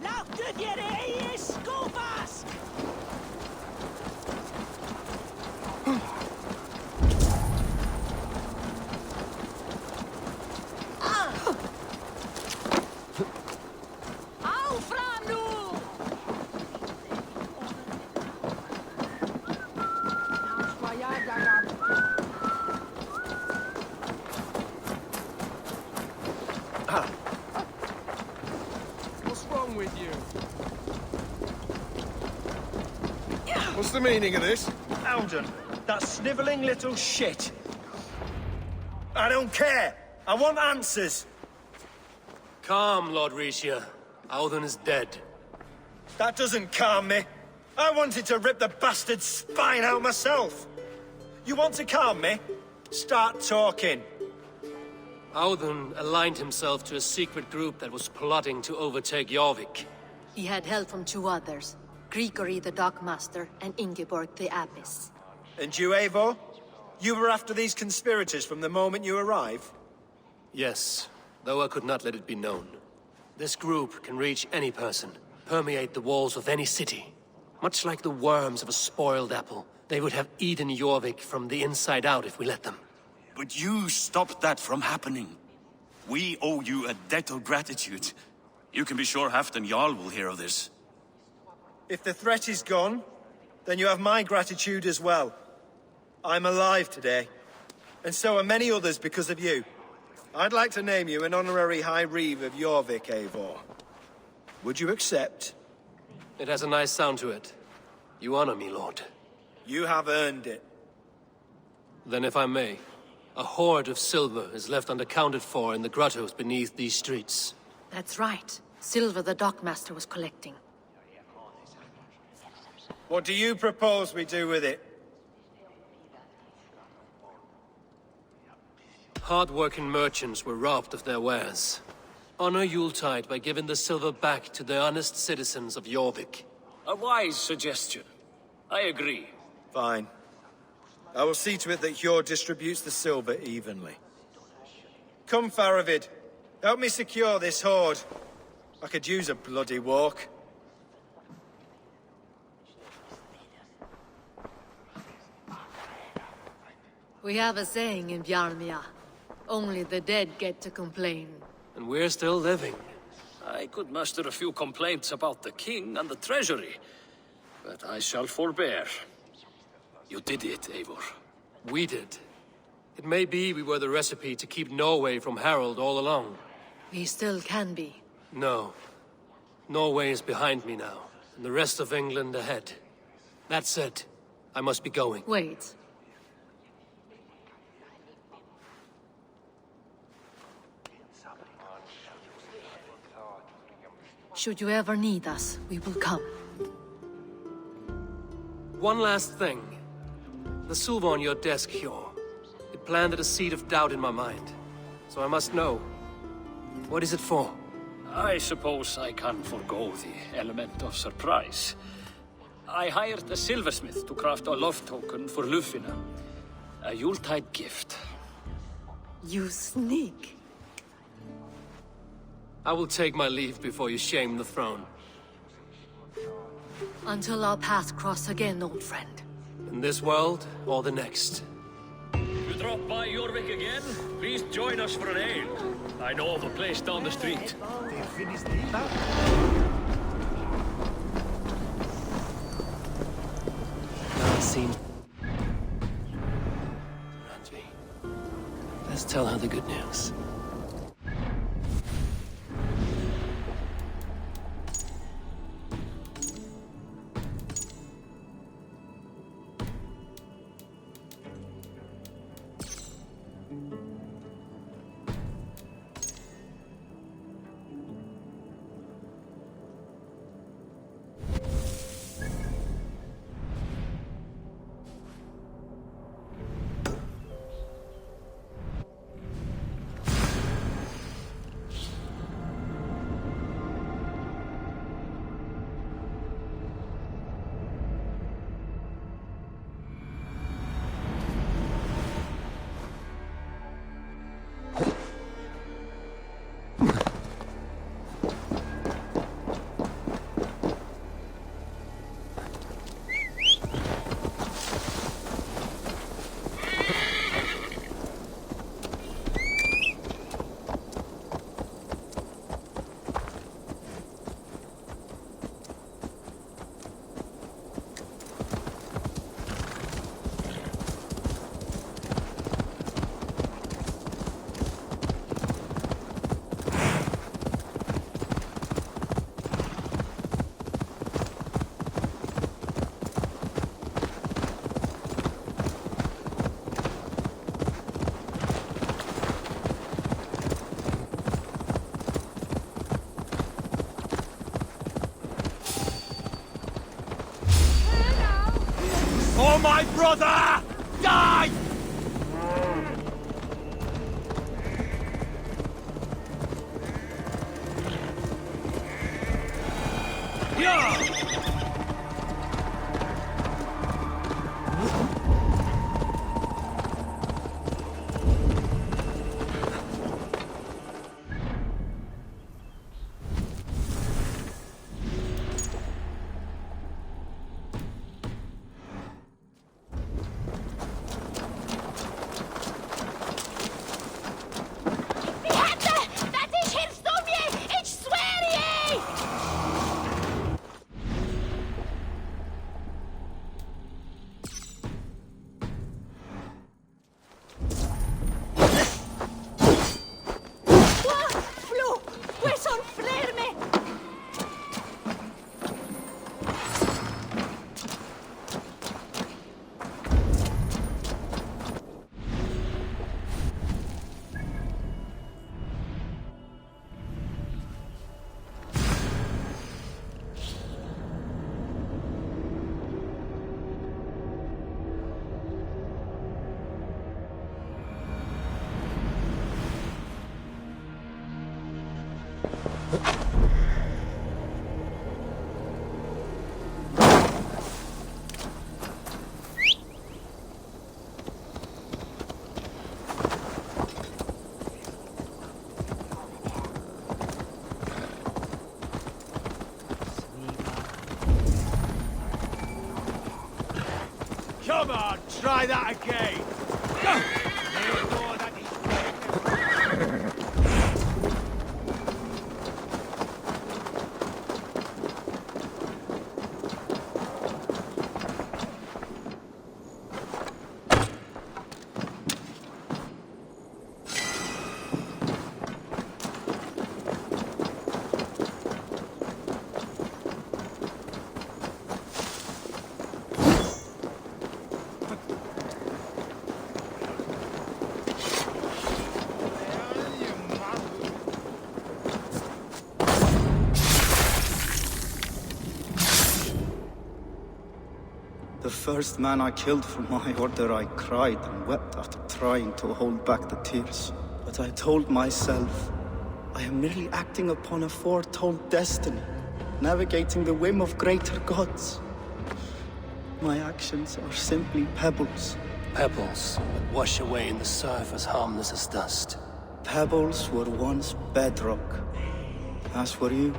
Laat je er skopas! What's wrong with you? What's the meaning of this? Halfdan, that snivelling little shit. I don't care. I want answers. Calm, Lord Rishia. Halfdan is dead. That doesn't calm me. I wanted to rip the bastard's spine out myself. You want to calm me? Start talking. Halfdan aligned himself to a secret group that was plotting to overtake Jorvik. He had help from two others. Grigory the Dockmaster and Ingeborg the Abbess. And you, Eivor? You were after these conspirators from the moment you arrived? Yes, though I could not let it be known. This group can reach any person, permeate the walls of any city. Much like the worms of a spoiled apple, they would have eaten Jorvik from the inside out if we let them. But you stopped that from happening. We owe you a debt of gratitude. You can be sure Halfdan Jarl will hear of this. If the threat is gone, then you have my gratitude as well. I'm alive today, and so are many others because of you. I'd like to name you an honorary High Reeve of Jorvik, Eivor. Would you accept? It has a nice sound to it. You honor me, Lord. You have earned it. Then if I may, a hoard of silver is left unaccounted for in the grottos beneath these streets. That's right. Silver the Dockmaster was collecting. What do you propose we do with it? Hard-working merchants were robbed of their wares. Honor Yuletide by giving the silver back to the honest citizens of Jorvik. A wise suggestion. I agree. Fine. I will see to it that Hjord distributes the silver evenly. Come, Faravid. Help me secure this hoard. I could use a bloody walk. We have a saying in Bjarmia. Only the dead get to complain. And we're still living. I could muster a few complaints about the king and the treasury, but I shall forbear. You did it, Eivor. We did. It may be we were the recipe to keep Norway from Harald all along. We still can be. No. Norway is behind me now, and the rest of England ahead. That said, I must be going. Wait. Should you ever need us, we will come. One last thing. The silver on your desk, Hjord. It planted a seed of doubt in my mind. So I must know. What is it for? I suppose I can forgo the element of surprise. I hired a silversmith to craft a love token for Lufina. A Yuletide gift. You sneak. I will take my leave before you shame the throne. Until our paths cross again, old friend. In this world, or the next. You drop by Jorvik again? Please join us for an ale. I know of a place down the street. They finished the battle. Now it seems... Ransby. Let's tell her the good news. For my brother! Die! Come on, try that again! Go! The first man I killed for my order, I cried and wept after trying to hold back the tears. But I told myself, I am merely acting upon a foretold destiny, navigating the whim of greater gods. My actions are simply pebbles. Pebbles that wash away in the surf as harmless as dust. Pebbles were once bedrock, as were you.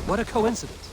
What a coincidence.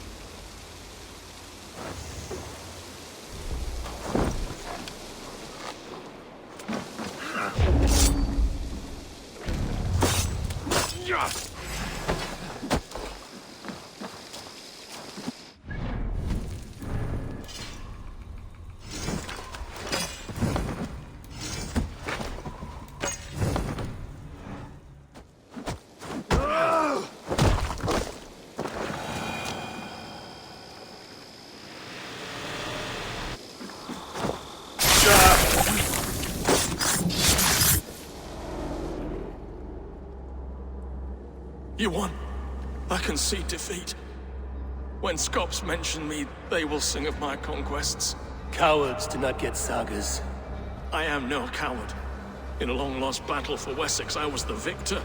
You won. I can see defeat. When Scops mention me, they will sing of my conquests. Cowards do not get sagas. I am no coward. In a long-lost battle for Wessex, I was the victor.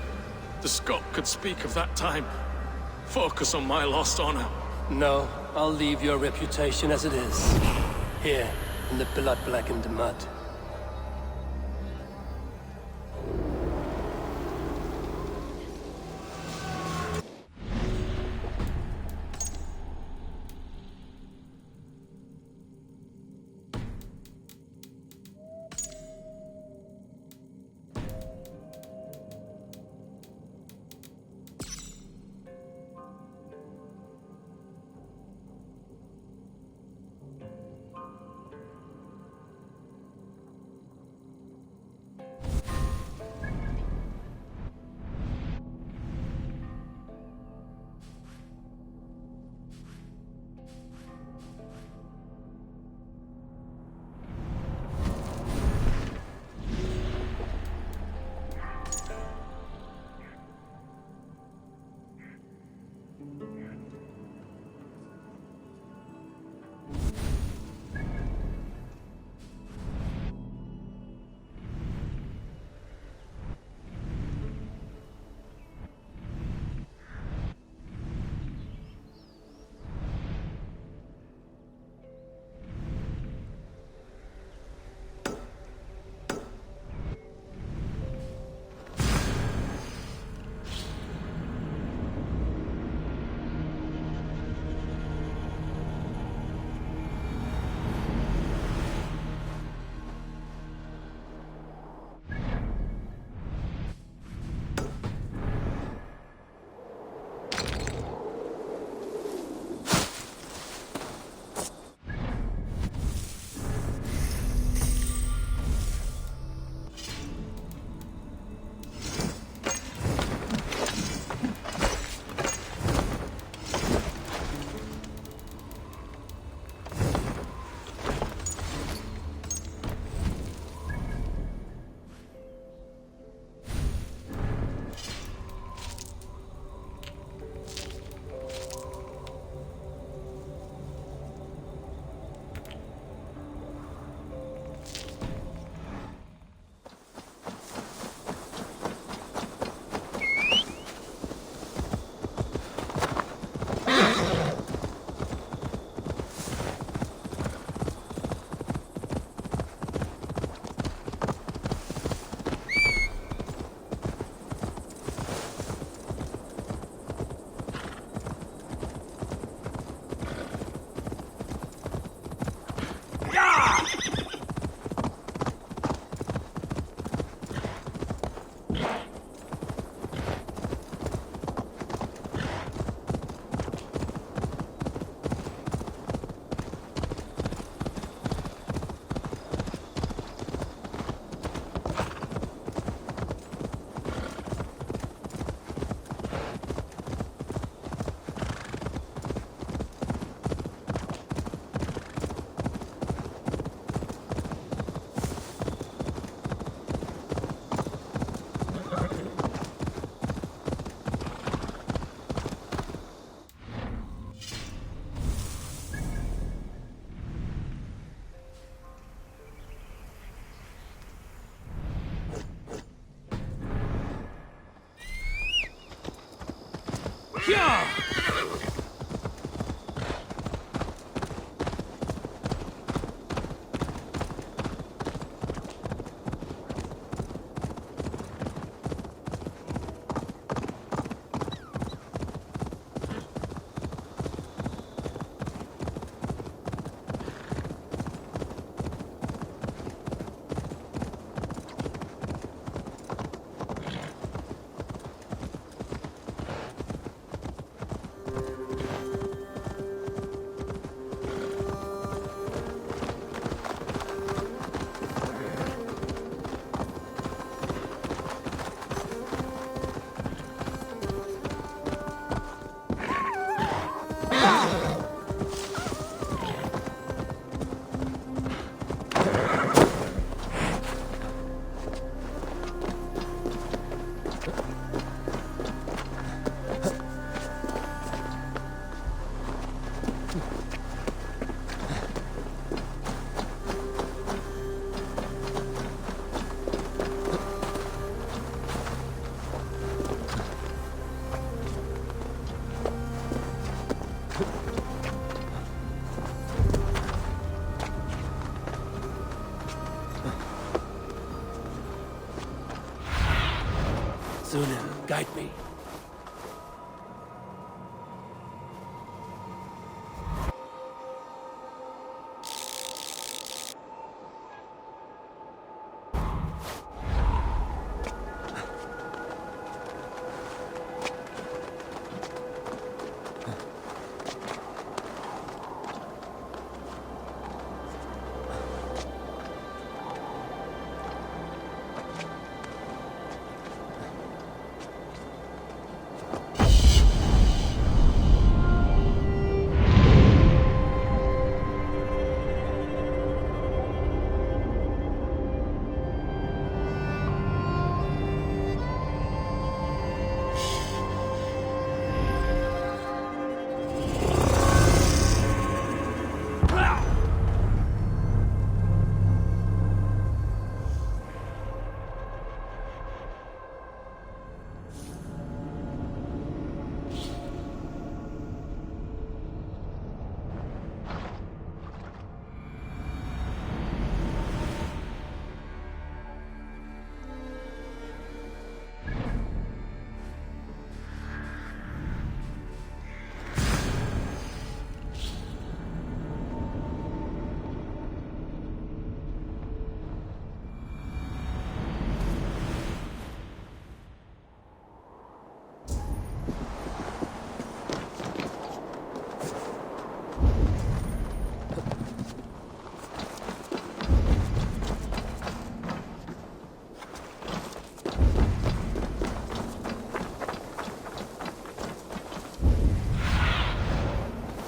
The Scot could speak of that time. Focus on my lost honor. No, I'll leave your reputation as it is. Here, in the blood-blackened mud.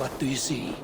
What do you see?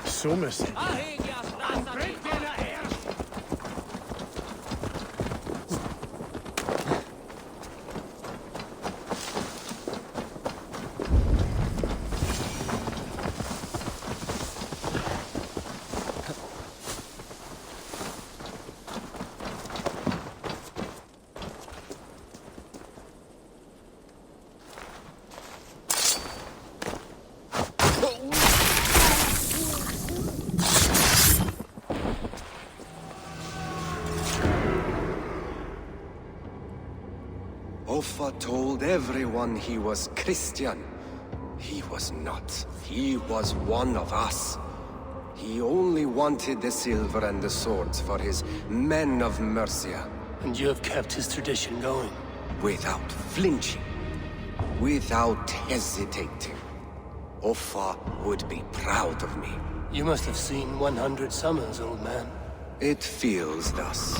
Summers. Offa told everyone he was Christian. He was not. He was one of us. He only wanted the silver and the swords for his men of Mercia. And you have kept his tradition going? Without flinching. Without hesitating. Offa would be proud of me. You must have seen 100 summers, old man. It feels thus.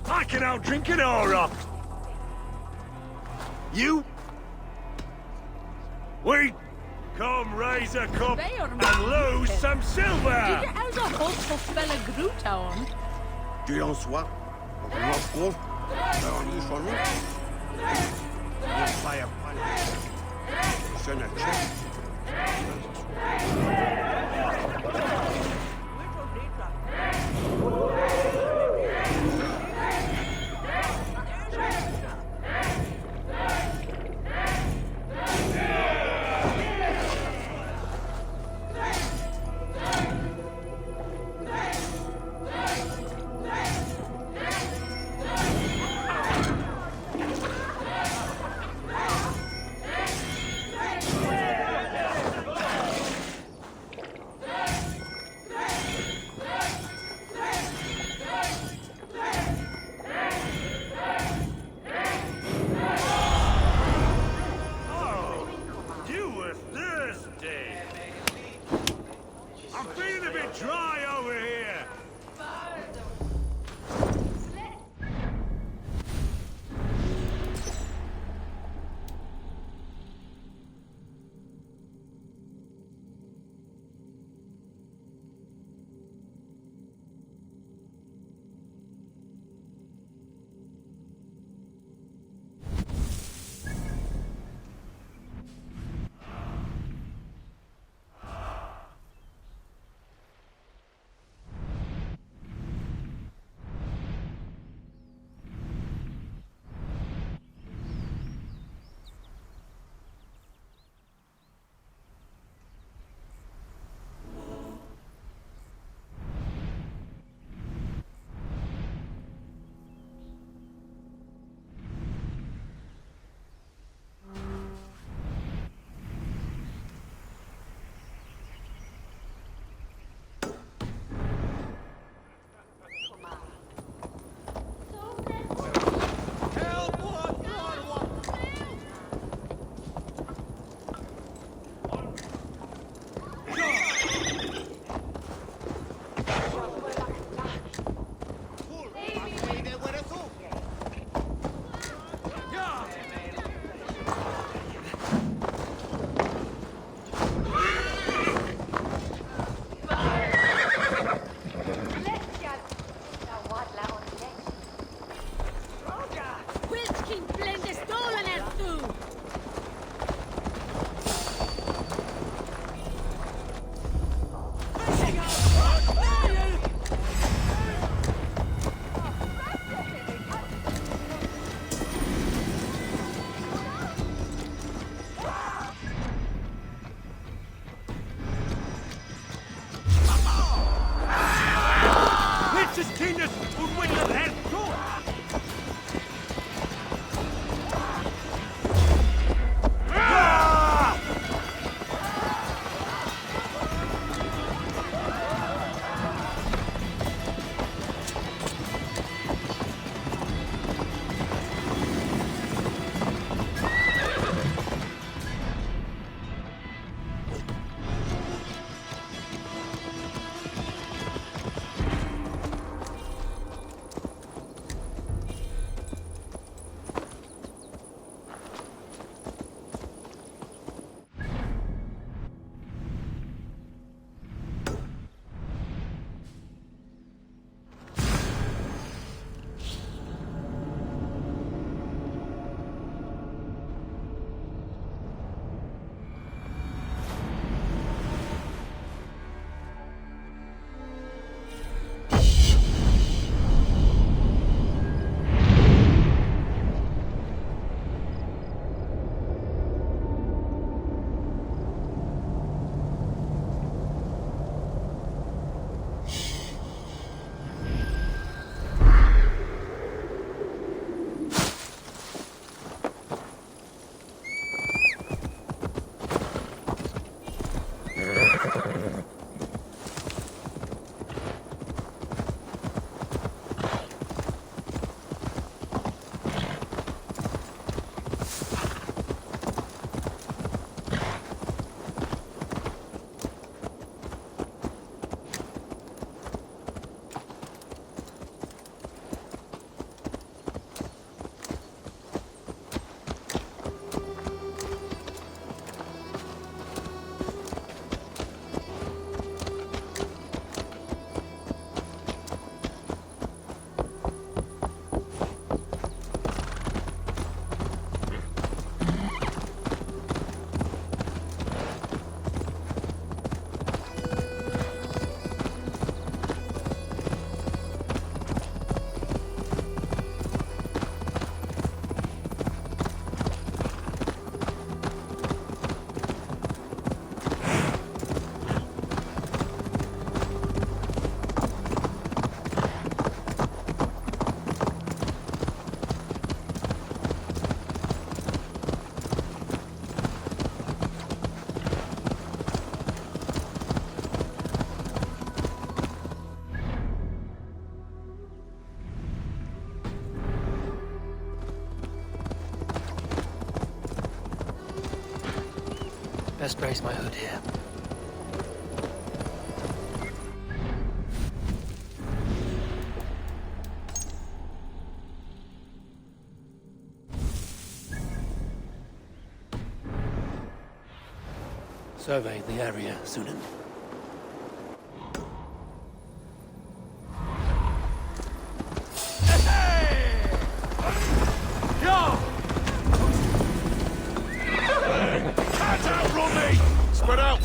Fucking out drinking or rock? You? Wait! Come raise a cup and lose some silver! Did you also hope for fella Grutown? qu'il en soit, on en trouve, on y son nom. Fire, c'est un best brace my hood here. Survey the area, Sunan. Spread out!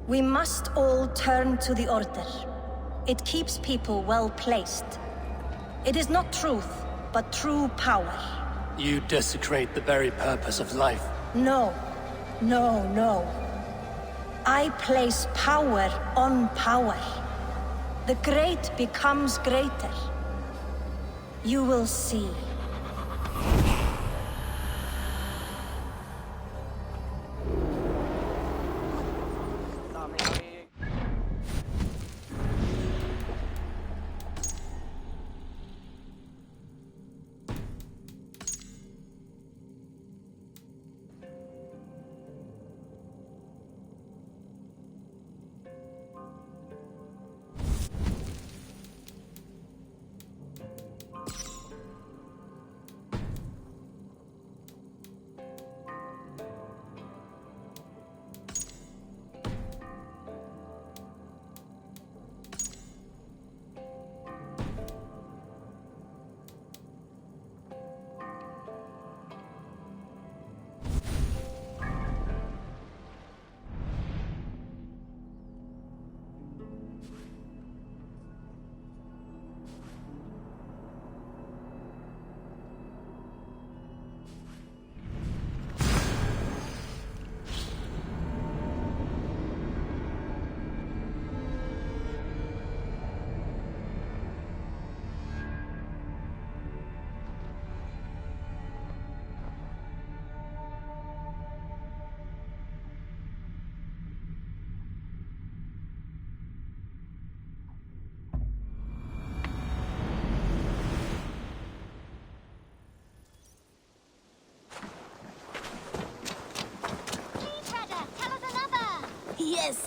We must all turn to the Order. It keeps people well placed. It is not truth, but true power. You desecrate the very purpose of life. No. No, no. I place power on power. The great becomes greater. You will see.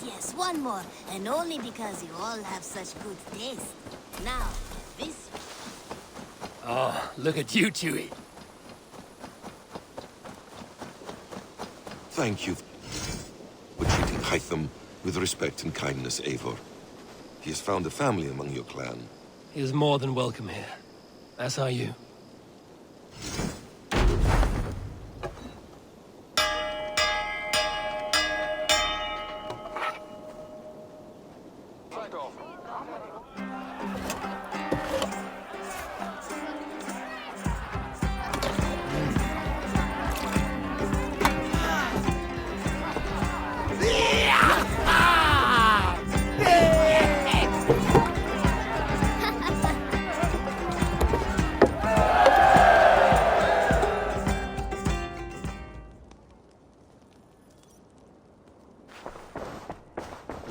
Yes, one more. And only because you all have such good taste. Now, this... Oh, look at you, Chewie. Thank you for treating Hytham with respect and kindness, Eivor. He has found a family among your clan. He is more than welcome here. As are you.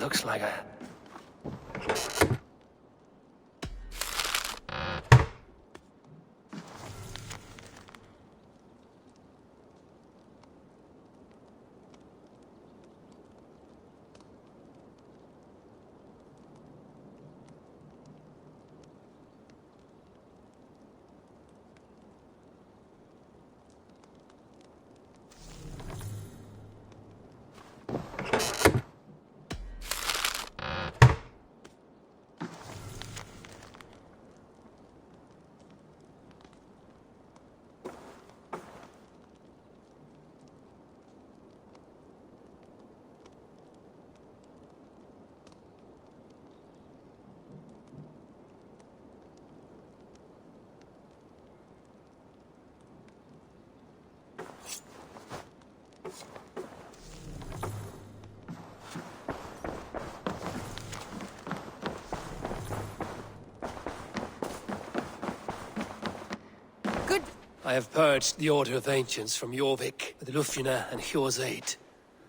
Looks like a... I have purged the Order of Ancients from Jorvik with Lufina and Hjor's aid.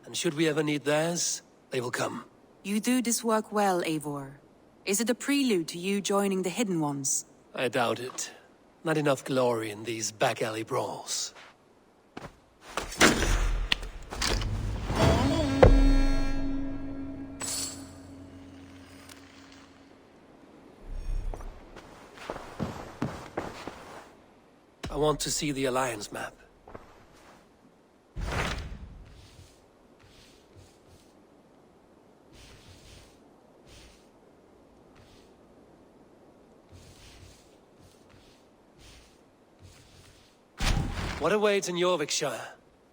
And should we ever need theirs, they will come. You do this work well, Eivor. Is it a prelude to you joining the Hidden Ones? I doubt it. Not enough glory in these back-alley brawls. I want to see the Alliance map. What awaits in Jorvikshire?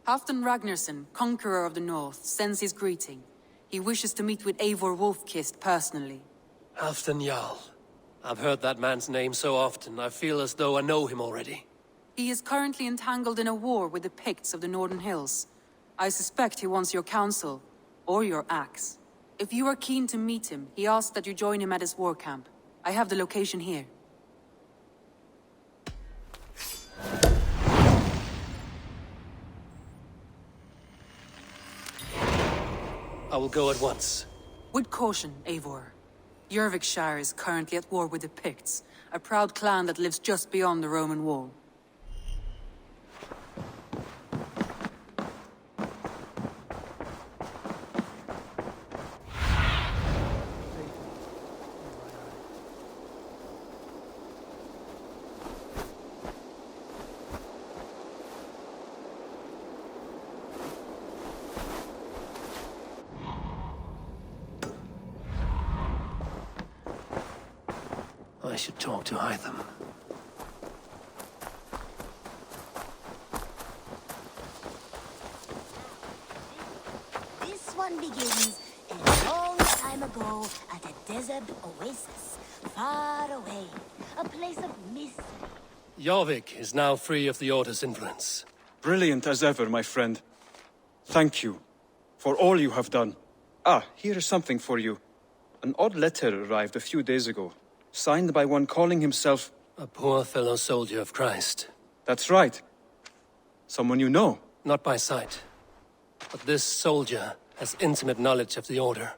Halfdan Ragnarsson, Conqueror of the North, sends his greeting. He wishes to meet with Eivor Wolfkist personally. Halfdan Jarl. I've heard that man's name so often, I feel as though I know him already. He is currently entangled in a war with the Picts of the Northern Hills. I suspect he wants your counsel, or your axe. If you are keen to meet him, he asks that you join him at his war camp. I have the location here. I will go at once. With caution, Eivor. Jorvikshire is currently at war with the Picts, a proud clan that lives just beyond the Roman wall. I should talk to Hytham. This one begins a long time ago at a desert oasis, far away, a place of mystery. Jorvik is now free of the Order's influence. Brilliant as ever, my friend. Thank you for all you have done. Ah, here is something for you. An odd letter arrived a few days ago, signed by one calling himself... A poor fellow soldier of Christ. That's right. Someone you know. Not by sight. But this soldier has intimate knowledge of the Order.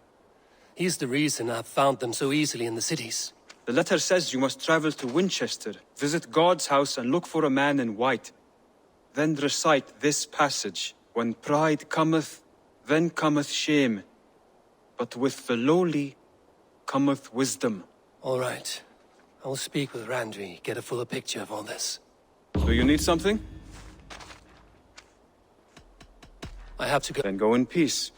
He's the reason I've found them so easily in the cities. The letter says you must travel to Winchester, visit God's house and look for a man in white. Then recite this passage. When pride cometh, then cometh shame. But with the lowly cometh wisdom. All right. I will speak with Randvi, get a fuller picture of all this. Do you need something? I have to go. Then go in peace.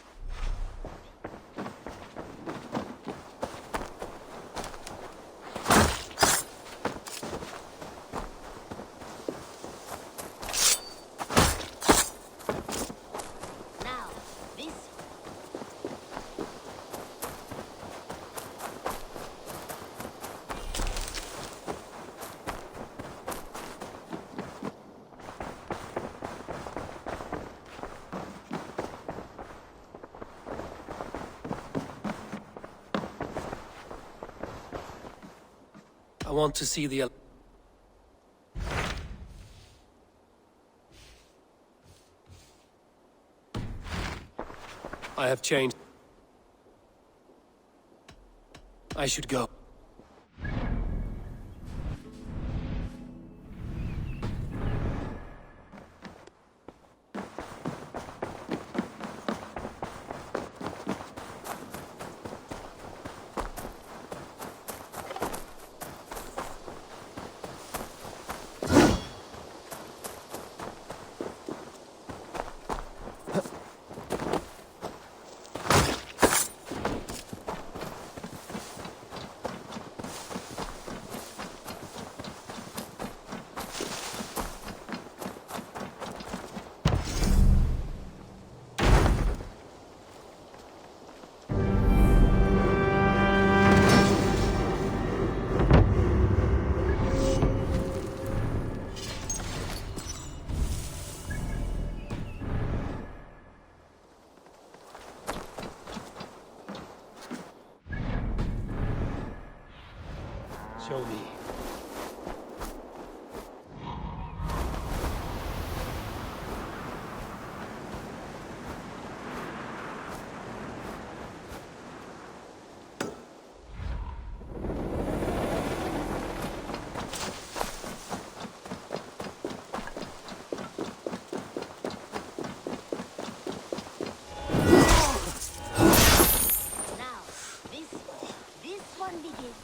I want to see the... I have changed. I should go. Show me. Now, this one begins.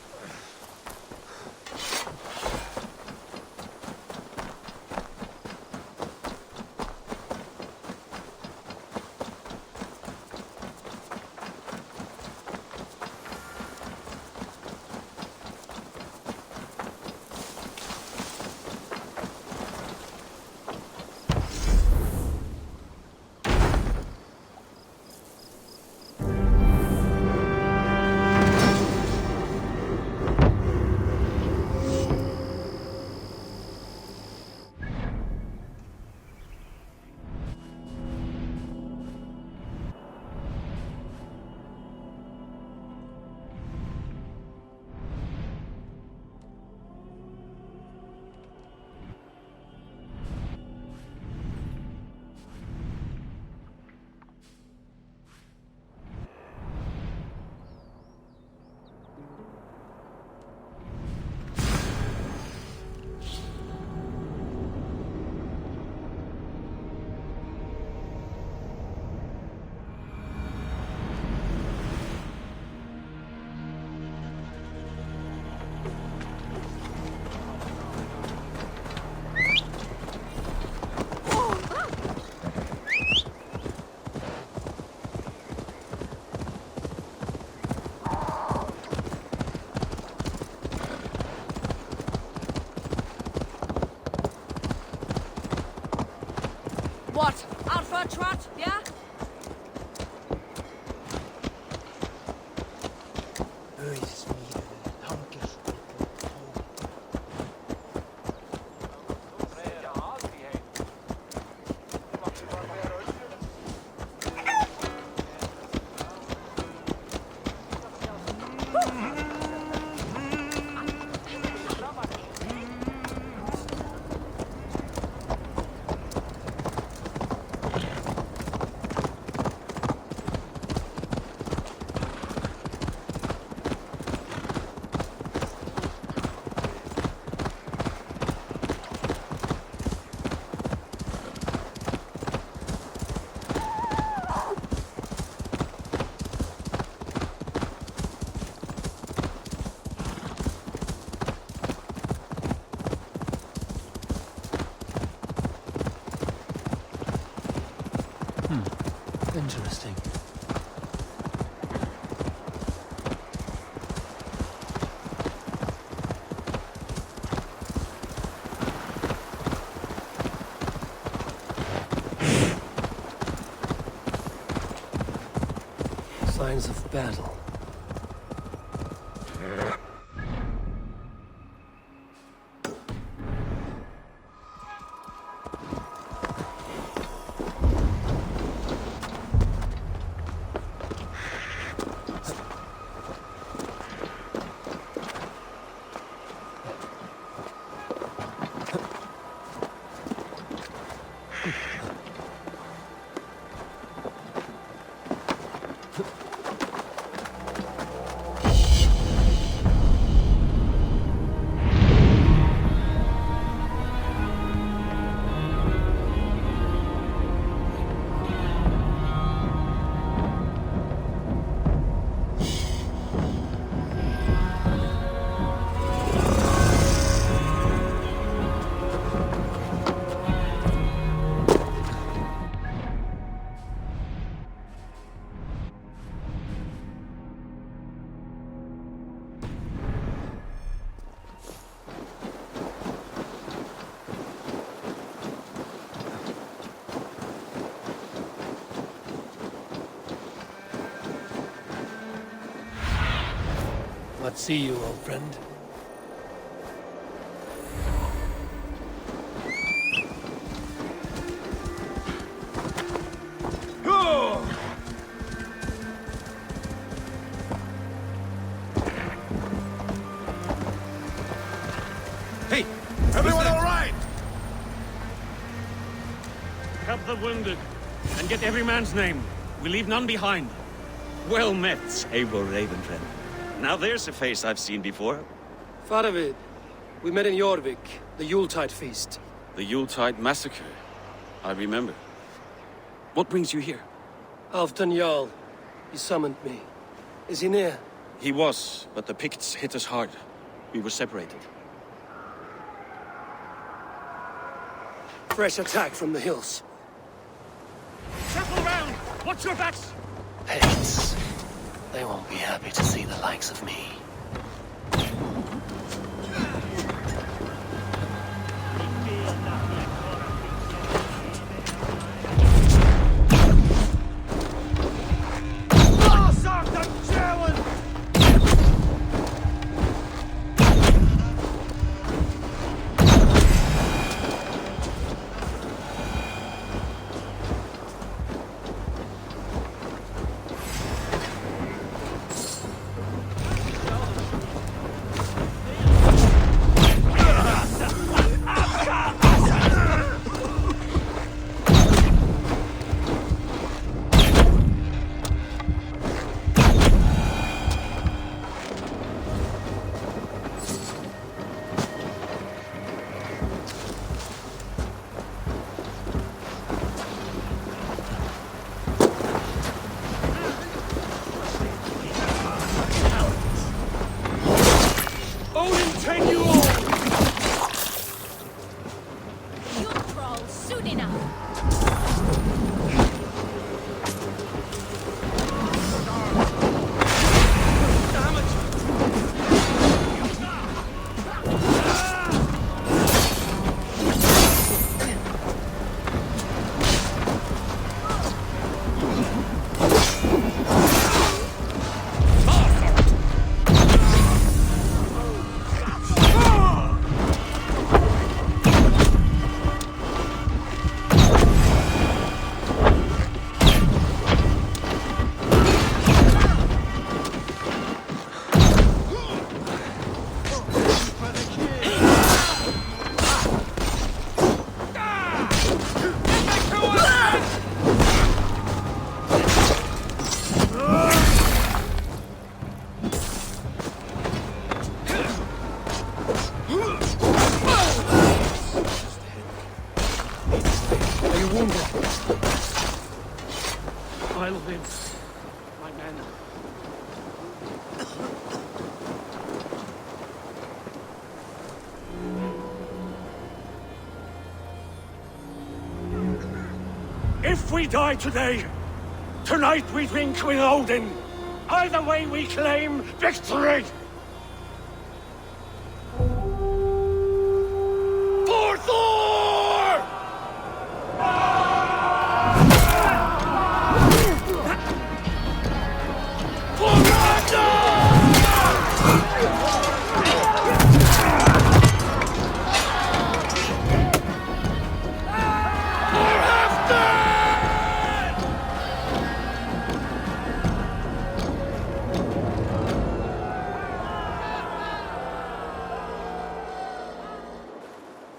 What? Out for a trot, yeah? Interesting. Signs of battle. See you, old friend. Hey! Everyone all right? Help the wounded, and get every man's name. We leave none behind. Well met, Eivor Ravenfriend. Now there's a face I've seen before. Faravid, we met in Jorvik, the Yuletide feast. The Yuletide massacre. I remember. What brings you here? Halfdan Jarl. He summoned me. Is he near? He was, but the Picts hit us hard. We were separated. Fresh attack from the hills. Circle round! Watch your backs! Picts. They won't be happy to see the likes of me. I'll live, my men. If we die today, tonight we drink with Odin. Either way we claim victory! For Thor! For Ragnar! For Halfdan!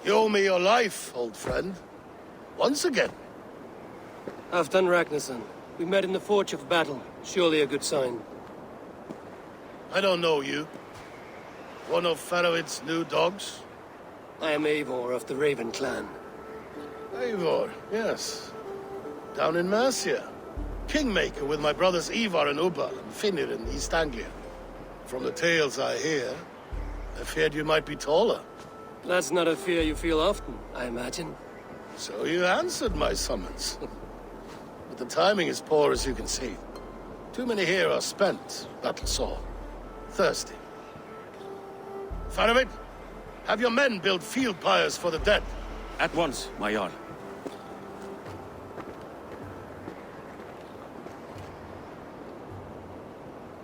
You owe me your life, old friend. Once again. Halfdan Ragnarsson. We met in the Forge of Battle. Surely a good sign. I don't know you. One of Faravid's new dogs? I am Eivor of the Raven clan. Eivor, yes. Down in Mercia. Kingmaker with my brothers Ivar and Ubba and Finnir in East Anglia. From the tales I hear, I feared you might be taller. That's not a fear you feel often, I imagine. So you answered my summons. But the timing is poor, as you can see. Too many here are spent, battle sore, thirsty. Faravid, have your men build field pyres for the dead. At once, my Jarl.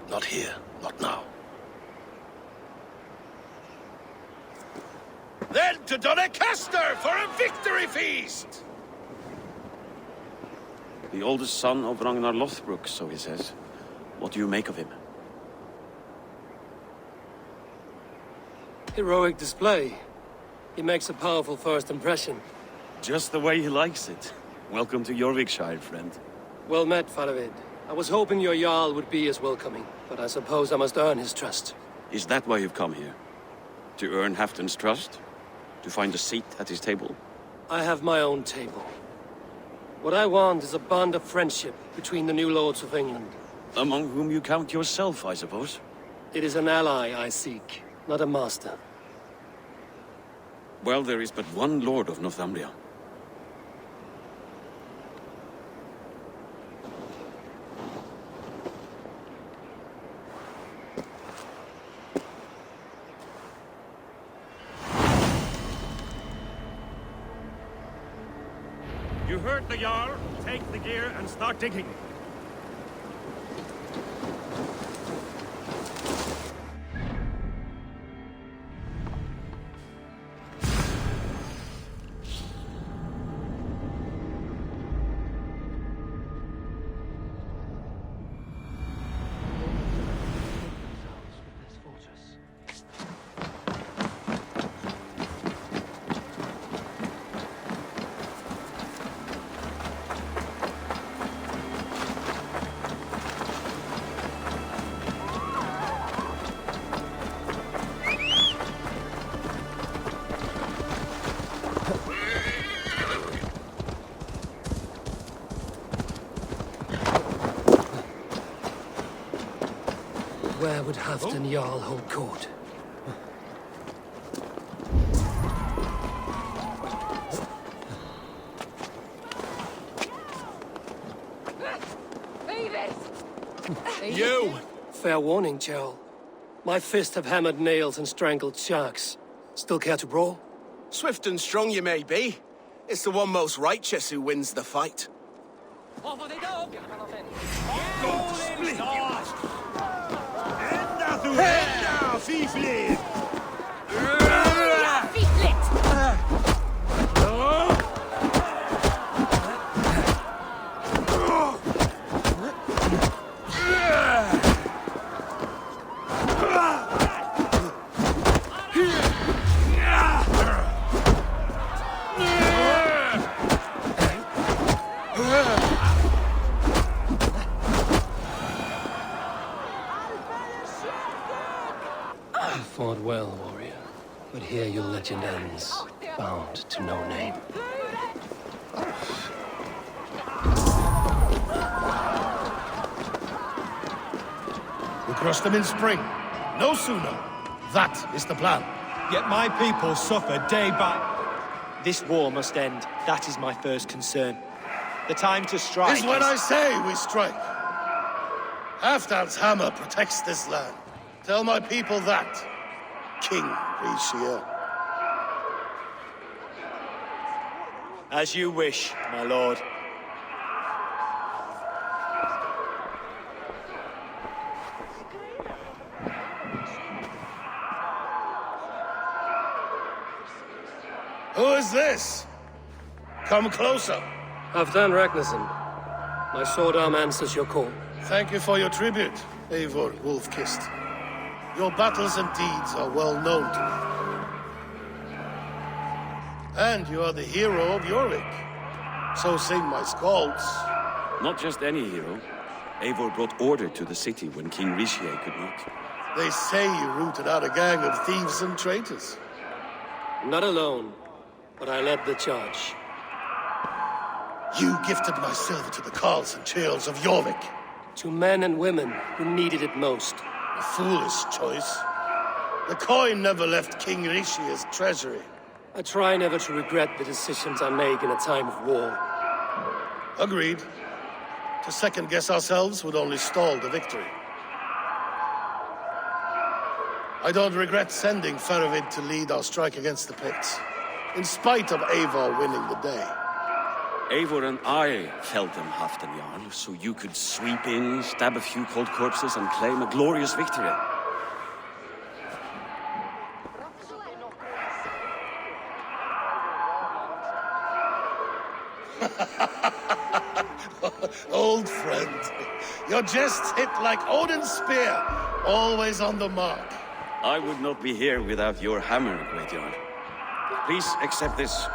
Not here, not now. to Doncaster for a victory feast! The oldest son of Ragnar Lothbrok, so he says. What do you make of him? Heroic display. He makes a powerful first impression. Just the way he likes it. Welcome to Jorvikshire, friend. Well met, Faravid. I was hoping your Jarl would be as welcoming, but I suppose I must earn his trust. Is that why you've come here? To earn Halfdan's trust? To find a seat at his table? I have my own table. What I want is a bond of friendship between the new lords of England. Among whom you count yourself, I suppose? It is an ally I seek, not a master. Well, there is but one lord of Northumbria. You heard the Jarl. Take the gear and start digging. Where would Halfdan Jarl hold court? You! Fair warning, Jarl. My fists have hammered nails and strangled sharks. Still care to brawl? Swift and strong you may be. It's the one most righteous who wins the fight. You fought well, warrior. But here your legend ends, bound to no name. We'll crush them in spring. No sooner. That is the plan. Yet my people suffer day by... This war must end. That is my first concern. The time to strike Is when I say we strike. Halfdan's hammer protects this land. Tell my people that, King Rishia. As you wish, my lord. Who is this? Come closer. Halfdan Ragnarsson. My sword arm answers your call. Thank you for your tribute, Eivor Wolf-Kissed. Your battles and deeds are well known to me. And you are the hero of Jorvik. So sing my skalds. Not just any hero. Eivor brought order to the city when King Rishie could not. They say you rooted out a gang of thieves and traitors. Not alone, but I led the charge. You gifted my silver to the carls and churls of Jorvik. To men and women who needed it most. A foolish choice. The coin never left King Rishia's treasury. I try never to regret the decisions I make in a time of war. Agreed. To second-guess ourselves would only stall the victory. I don't regret sending Faravid to lead our strike against the Picts, in spite of Eivor winning the day. Eivor and I felled them, Halfdan Jarl, so you could sweep in, stab a few cold corpses, and claim a glorious victory. Your jests hit like Odin's spear, always on the mark. I would not be here without your hammer, Great Jarl. Please accept this,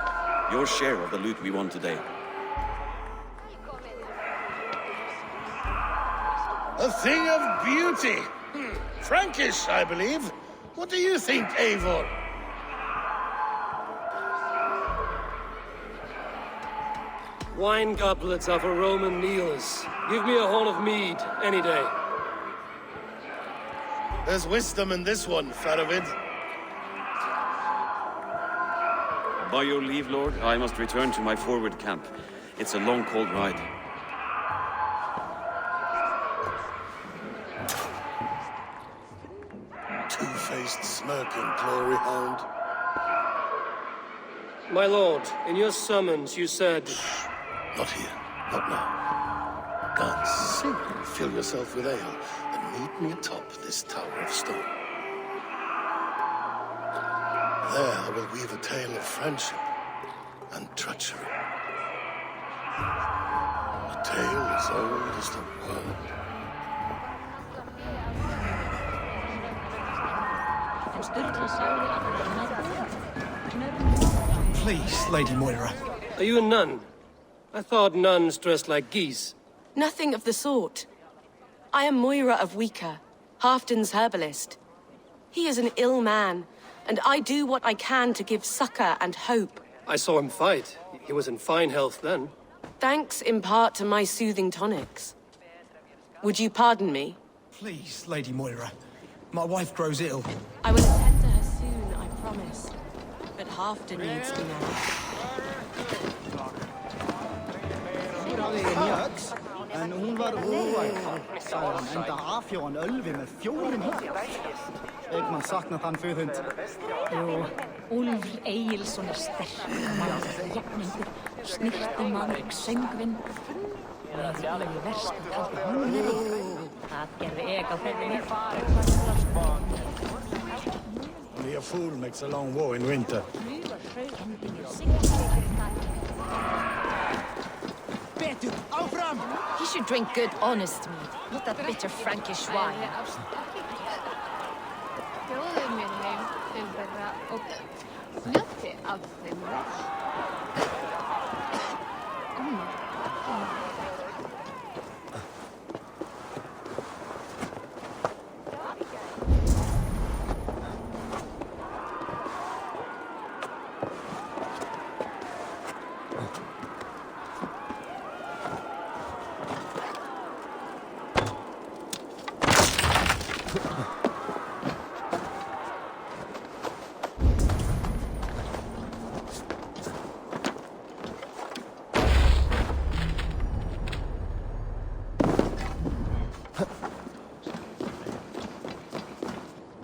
your share of the loot we won today. A thing of beauty. Frankish, I believe. What do you think, Eivor? Wine goblets are for Roman kneelers. Give me a horn of mead, any day. There's wisdom in this one, Faravid. By your leave, Lord, I must return to my forward camp. It's a long, cold ride. Two-faced smirking glory hound. My lord, in your summons you said... Not here. Not now. Dance, sing, and fill yourself with ale, and meet me atop this tower of stone. There I will weave a tale of friendship and treachery. A tale as old as the world. Please, Lady Moira. Are you a nun? I thought nuns dressed like geese. Nothing of the sort. I am Moira of Wika, Halfdan's herbalist. He is an ill man, and I do what I can to give succor and hope. I saw him fight. He was in fine health then. Thanks in part to my soothing tonics. Would you pardon me? Please, Lady Moira. My wife grows ill. I will attend to her soon, I promise. But Halfdan needs me now. En hún var óvæg, sagði hann, enda afhjóðan Ölvi með 4 hótt. Egman saknar þann föðund. Jú, Úlfr Egilsson sterkur maður, jafningur, snirtimaður, söngvinn. Og alveg verst að kalda húnveri. Það gerði á ferðinni. Only a fool makes a long war in winter. He should drink good, honest mead, not that bitter Frankish wine.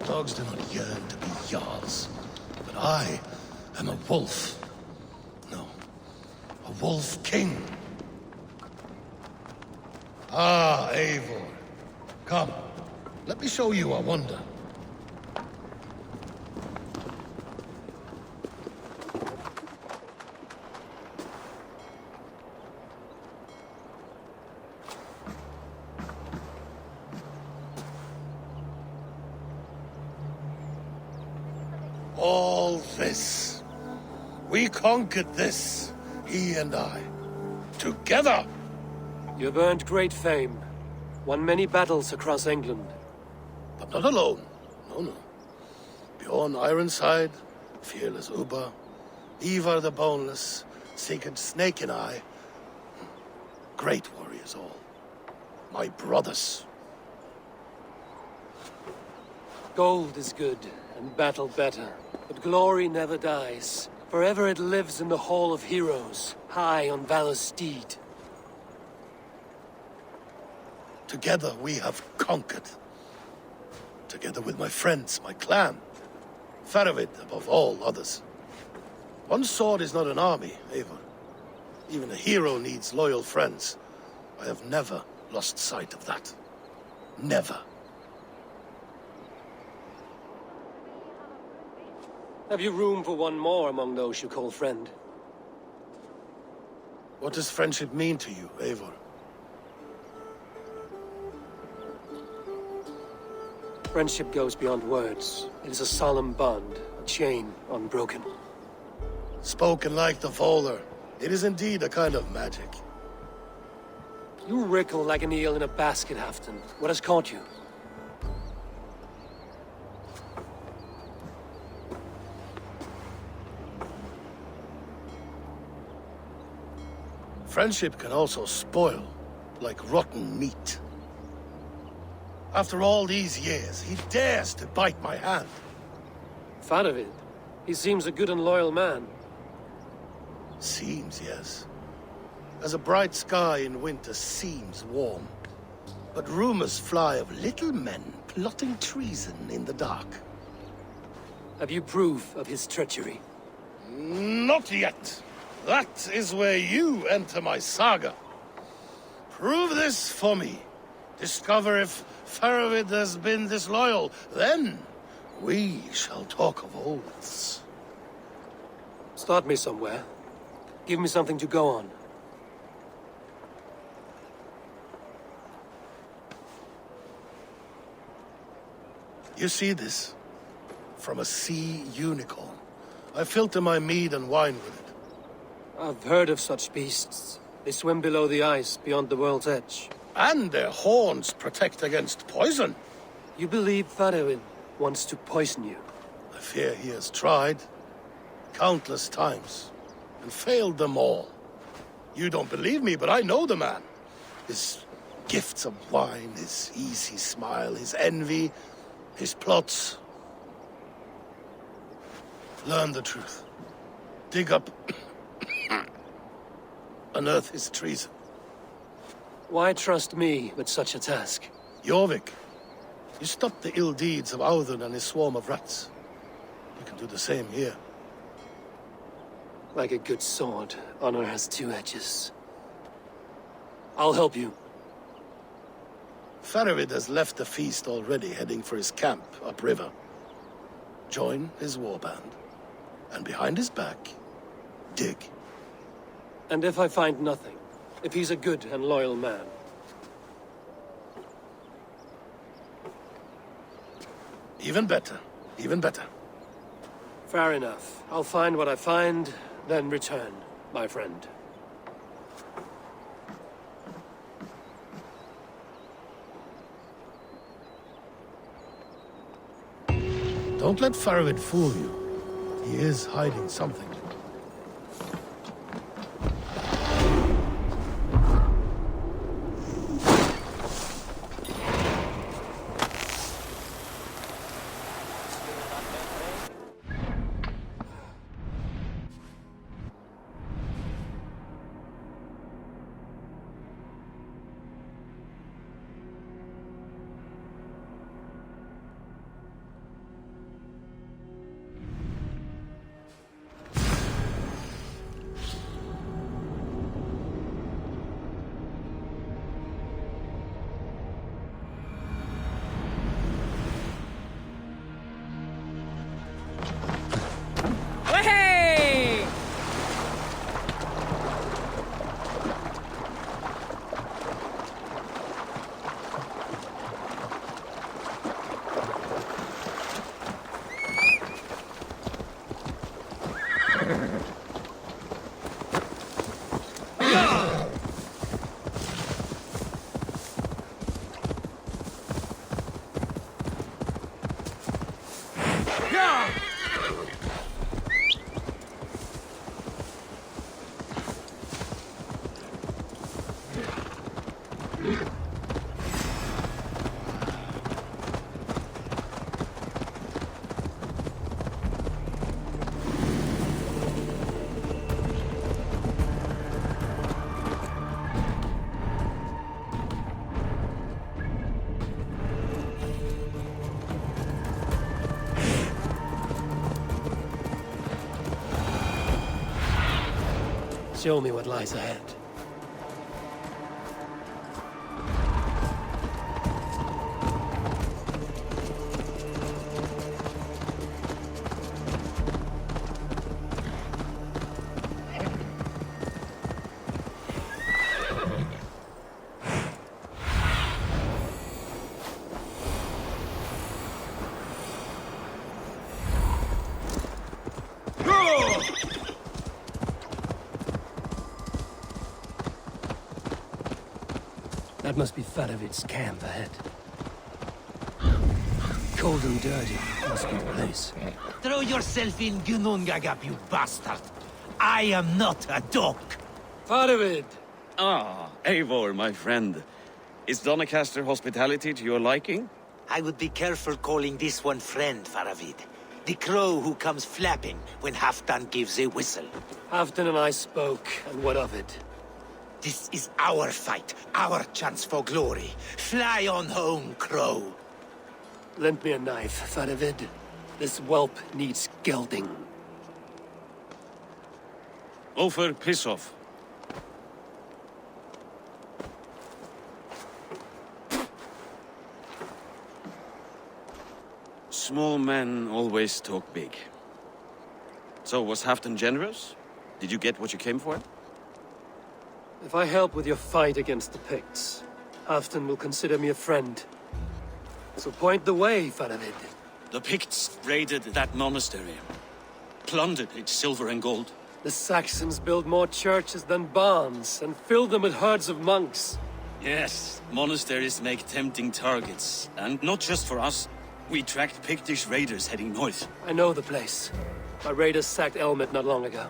Dogs do not yearn to be Jarls, but I am a wolf. No, a wolf king. Ah, Eivor. Come, let me show you a wonder. All this. We conquered this, he and I. Together! You have earned great fame. Won many battles across England. But not alone. No, no. Bjorn Ironside, fearless Ubba, Ivar the Boneless, Sigurd Snake and I. Great warriors all. My brothers. Gold is good, and battle better. But glory never dies. Forever it lives in the Hall of Heroes, high on Valor's steed. Together we have conquered. Together with my friends, my clan. Faravid above all others. One sword is not an army, Eivor. Even a hero needs loyal friends. I have never lost sight of that. Never. Have you room for one more among those you call friend? What does friendship mean to you, Eivor? Friendship goes beyond words. It is a solemn bond, a chain unbroken. Spoken like the Volar. It is indeed a kind of magic. You wriggle like an eel in a basket, Halfdan. What has caught you? Friendship can also spoil, like rotten meat. After all these years, he dares to bite my hand. Faravid. He seems a good and loyal man. Seems, yes. As a bright sky in winter seems warm. But rumors fly of little men plotting treason in the dark. Have you proof of his treachery? Not yet. That is where you enter my saga. Prove this for me. Discover if Faravid has been disloyal. Then we shall talk of oaths. Start me somewhere. Give me something to go on. You see this? From a sea unicorn. I filter my mead and wine with it. I've heard of such beasts. They swim below the ice, beyond the world's edge. And their horns protect against poison. You believe Faravid wants to poison you? I fear he has tried. Countless times. And failed them all. You don't believe me, but I know the man. His gifts of wine, his easy smile, his envy, his plots. Learn the truth. Dig up... unearth his treason. Why trust me with such a task? Jorvik, you stopped the ill deeds of Audun and his swarm of rats. You can do the same here. Like a good sword, honor has two edges. I'll help you. Faravid has left the feast already, heading for his camp upriver. Join his warband. And behind his back, dig. And if I find nothing? If he's a good and loyal man? Even better. Even better. Fair enough. I'll find what I find, then return, my friend. Don't let Faravid fool you. He is hiding something. Show me what lies ahead. That must be Faravid's camp ahead. Cold and dirty must be the place. Throw yourself in Gunungagap, you bastard! I am not a dog! Faravid! Ah, Eivor, my friend. Is Doncaster hospitality to your liking? I would be careful calling this one friend, Faravid. The crow who comes flapping when Halfdan gives a whistle. Halfdan and I spoke, and what of it? This is our fight, our chance for glory. Fly on home, crow. Lend me a knife, Faravid. This whelp needs gelding. Over, piss off. Small men always talk big. So, was Halfdan generous? Did you get what you came for? If I help with your fight against the Picts, Halfdan will consider me a friend. So point the way, Faravid. The Picts raided that monastery. Plundered its silver and gold. The Saxons built more churches than barns, and filled them with herds of monks. Yes, monasteries make tempting targets. And not just for us. We tracked Pictish raiders heading north. I know the place. My raiders sacked Elmet not long ago.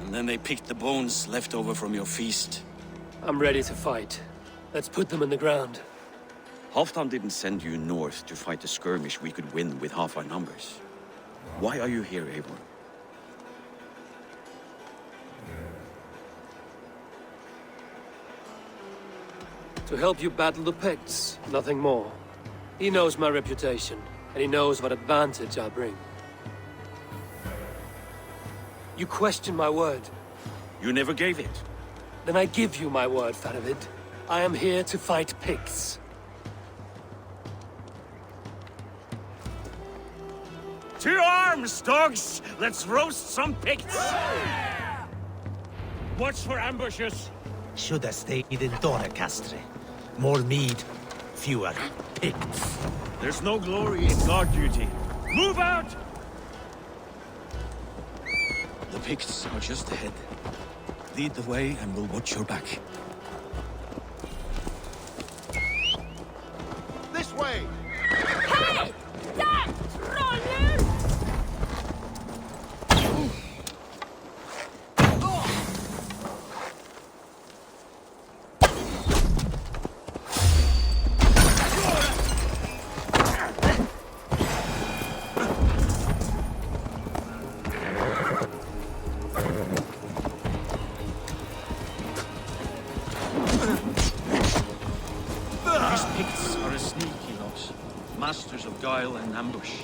And then they picked the bones left over from your feast. I'm ready to fight. Let's put them in the ground. Halfdan didn't send you north to fight a skirmish we could win with half our numbers. Why are you here, Eivor? To help you battle the Picts, nothing more. He knows my reputation, and he knows what advantage I bring. You question my word. You never gave it. Then I give you my word, Faravid. I am here to fight Picts. To arms, dogs! Let's roast some Picts! Watch for ambushes! Should have stayed in Doncaster. More mead, fewer Picts. There's no glory in guard duty. Move out! The Picts are just ahead. Lead the way and we'll watch your back. This way! Hey! That roller! These Picts are a sneaky lot. Masters of guile and ambush.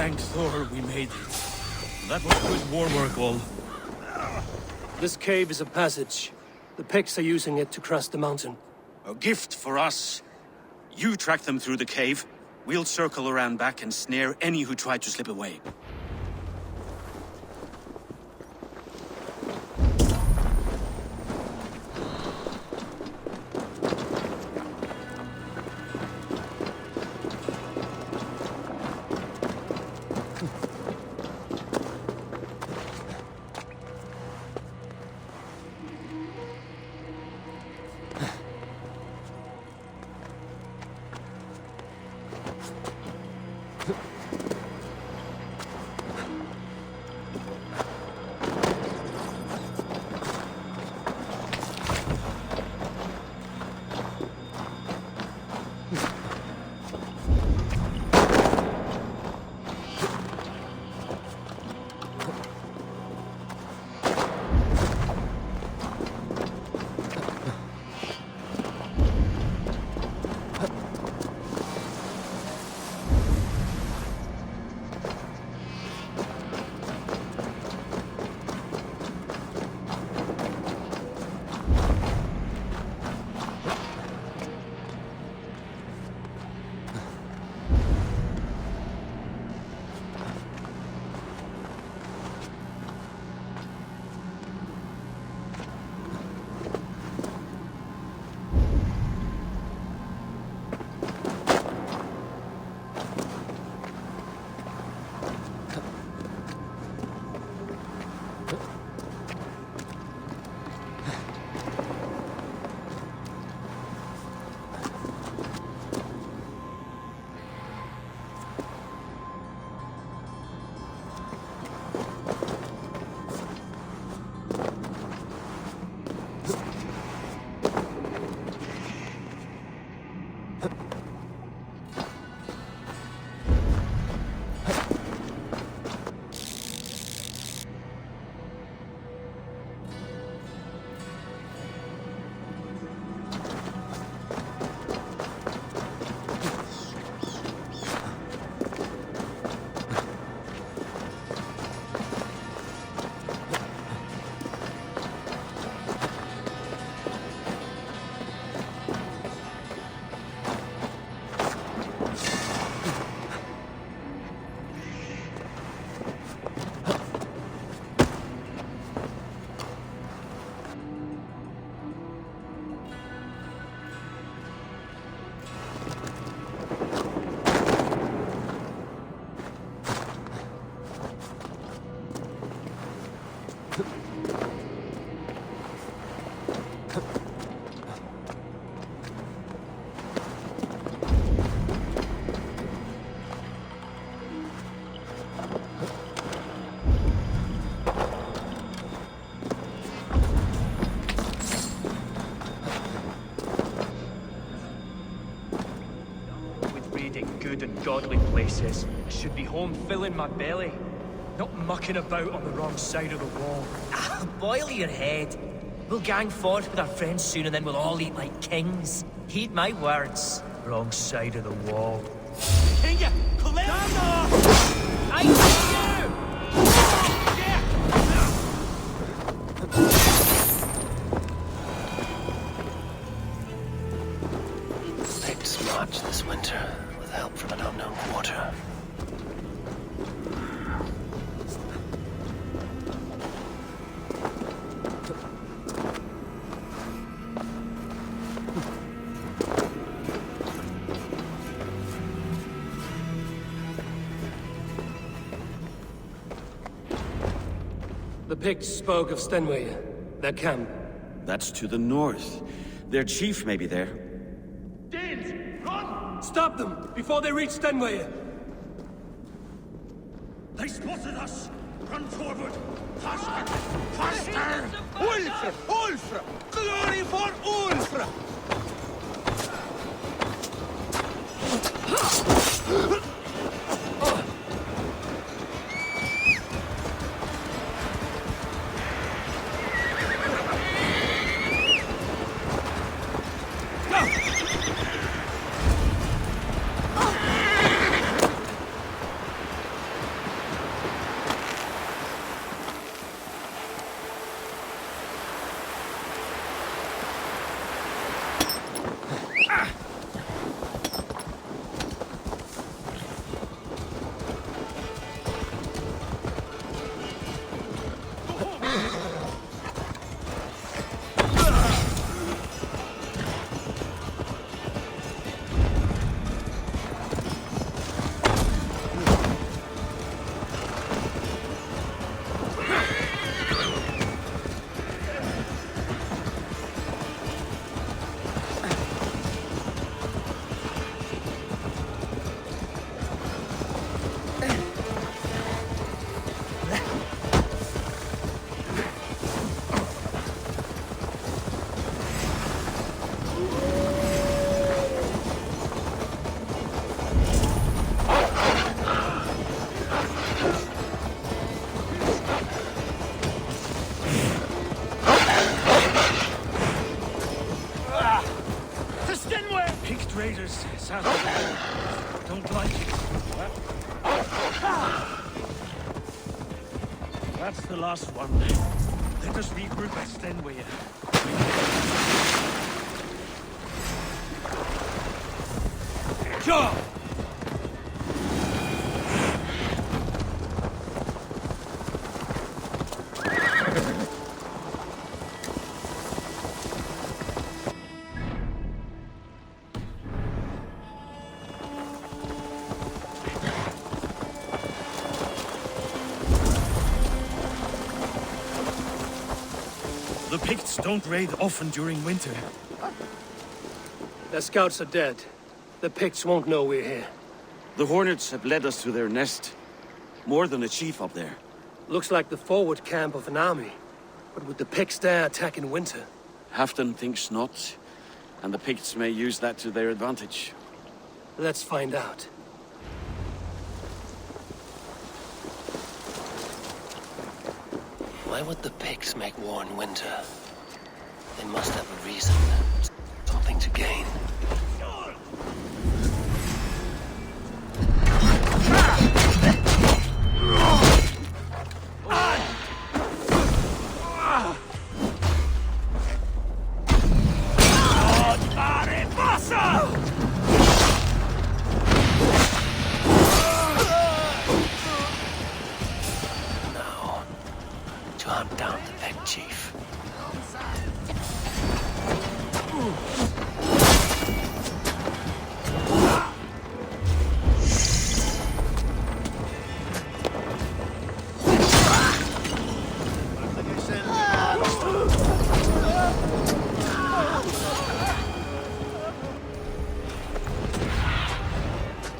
Thank Thor we made it. That was good war work, all. This cave is a passage. The Picts are using it to cross the mountain. A gift for us. You track them through the cave. We'll circle around back and snare any who try to slip away. Good and godly places. I should be home filling my belly, not mucking about on the wrong side of the wall. Ah, boil your head. We'll gang forth with our friends soon and then we'll all eat like kings. Heed my words. Wrong side of the wall. Kinga, I Picts march this winter with help from an unknown quarter. The Picts spoke of Stenway, their camp. That's to the north. Their chief may be there. Danes, run! Stop them before they reach Stenway. They spotted us! Run forward! Faster! Faster! Ulfra! Ulfra! Glory for Ulfra! This sounds like I don't like it. That's the last one. Let us regroup at Stenway. Jarl! The Picts don't raid often during winter. Their scouts are dead. The Picts won't know we're here. The Hornets have led us to their nest. More than a chief up there. Looks like the forward camp of an army. But would the Picts dare attack in winter? Halfdan thinks not, and the Picts may use that to their advantage. Let's find out. Why would the Picts make war in winter? They must have a reason. Something to gain. Now, to hunt down the pet chief.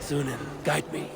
Sunan, guide me.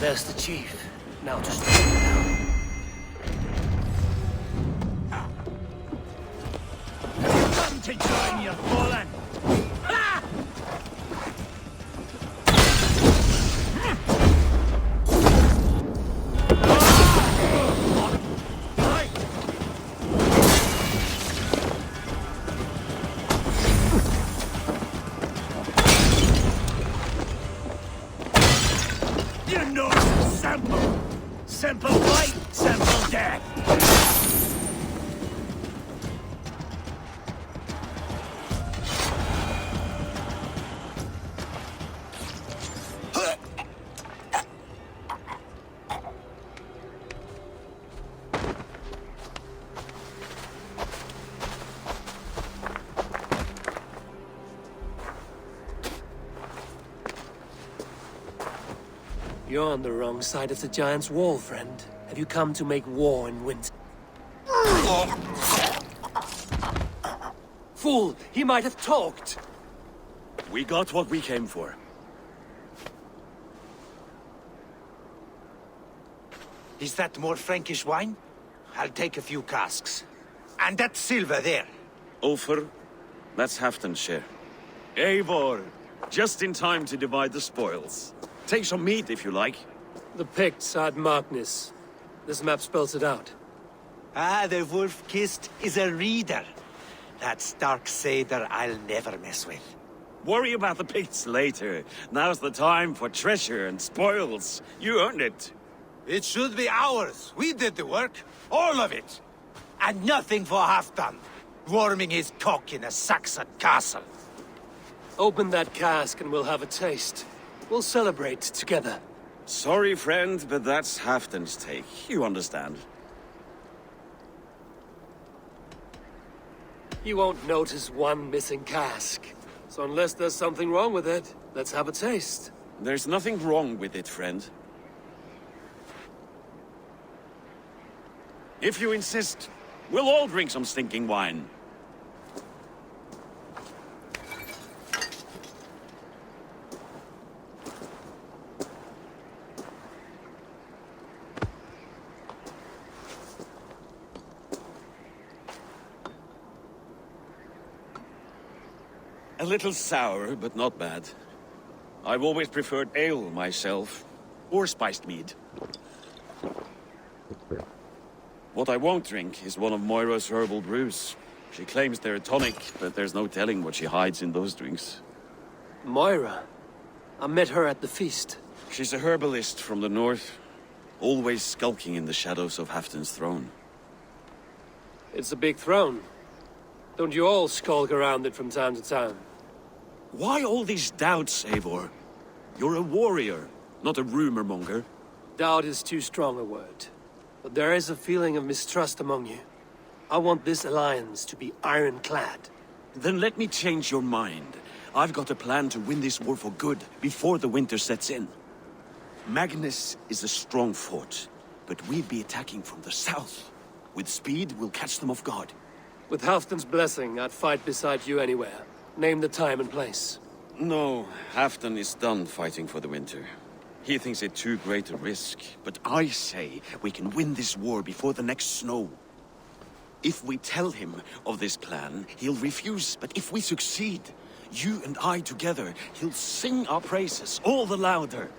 There's the chief. Now to strike him down. to join you, fallen! Ha! You know, simple! Simple fight, simple death! You're on the wrong side of the Giant's wall, friend. Have you come to make war in winter? Fool! He might have talked! We got what we came for. Is that more Frankish wine? I'll take a few casks. And that silver there. Ulfr, that's Halfdan's share. Eivor, just in time to divide the spoils. Take some meat if you like. The Picts are at Magnus. This map spells it out. Ah, the wolf-kissed is a reader. That stark satyr I'll never mess with. Worry about the Picts later. Now's the time for treasure and spoils. You earned it. It should be ours. We did the work. All of it. And nothing for Halfdan, warming his cock in a Saxon castle. Open that cask and we'll have a taste. We'll celebrate together. Sorry, friend, but that's Halfdan's take. You understand. You won't notice one missing cask. So unless there's something wrong with it, let's have a taste. There's nothing wrong with it, friend. If you insist, we'll all drink some stinking wine. A little sour, but not bad. I've always preferred ale myself, or spiced mead. What I won't drink is one of Moira's herbal brews. She claims they're a tonic, but there's no telling what she hides in those drinks. Moira? I met her at the feast. She's a herbalist from the north, always skulking in the shadows of Halfdan's throne. It's a big throne. Don't you all skulk around it from time to time? Why all these doubts, Eivor? You're a warrior, not a rumor monger. Doubt is too strong a word. But there is a feeling of mistrust among you. I want this alliance to be ironclad. Then let me change your mind. I've got a plan to win this war for good, before the winter sets in. Magnus is a strong fort, but we'll be attacking from the south. With speed, we'll catch them off guard. With Halfdan's blessing, I'd fight beside you anywhere. Name the time and place. No, Halfdan is done fighting for the winter. He thinks it too great a risk, but I say we can win this war before the next snow. If we tell him of this plan, he'll refuse, but if we succeed, you and I together, he'll sing our praises all the louder.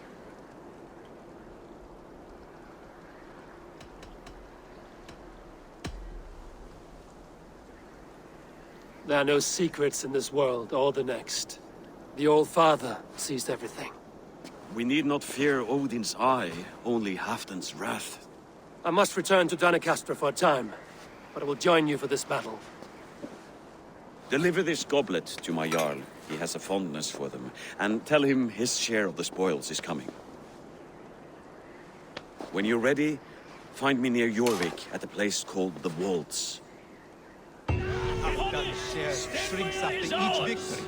There are no secrets in this world or the next. The Old Father sees everything. We need not fear Odin's eye, only Halfdan's wrath. I must return to Doncaster for a time, but I will join you for this battle. Deliver this goblet to my Jarl. He has a fondness for them. And tell him his share of the spoils is coming. When you're ready, find me near Jorvik at a place called the Waltz. Halfdan's share shrinks after each victory.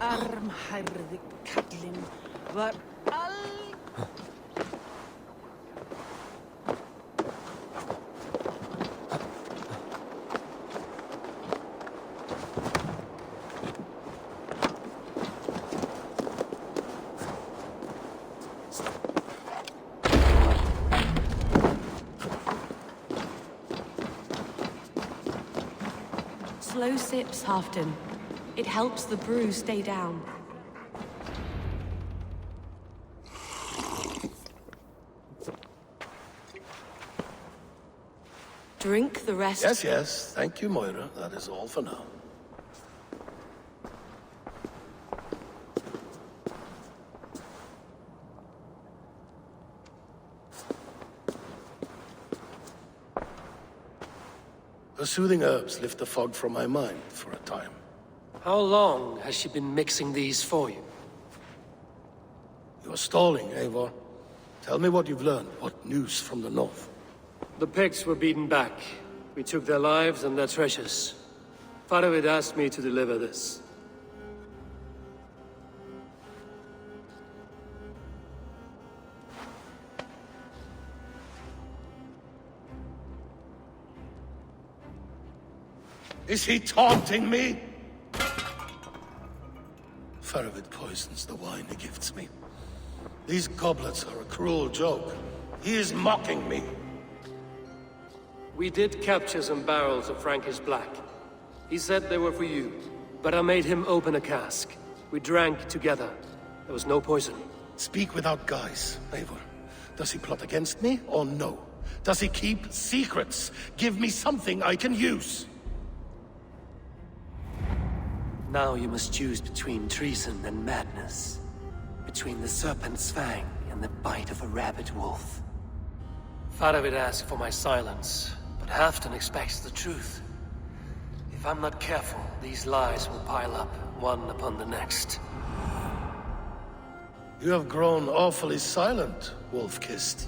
Armhærði kallinn var Slow sips, Halfdan. It helps the brew stay down. Drink the rest. Yes, yes. Thank you, Moira. That is all for now. The soothing herbs lift the fog from my mind for a time. How long has she been mixing these for you? You're stalling, Eivor. Tell me what you've learned. What news from the north? The Picts were beaten back. We took their lives and their treasures. Faravid asked me to deliver this. Is he taunting me? Faravid poisons the wine he gifts me. These goblets are a cruel joke. He is mocking me. We did capture some barrels of Frankish Black. He said they were for you, but I made him open a cask. We drank together. There was no poison. Speak without guise, Eivor. Does he plot against me or no? Does he keep secrets? Give me something I can use. Now you must choose between treason and madness. Between the serpent's fang and the bite of a rabid wolf. Faravid asked for my silence, but Halfdan expects the truth. If I'm not careful, these lies will pile up, one upon the next. You have grown awfully silent, Wolf-Kissed.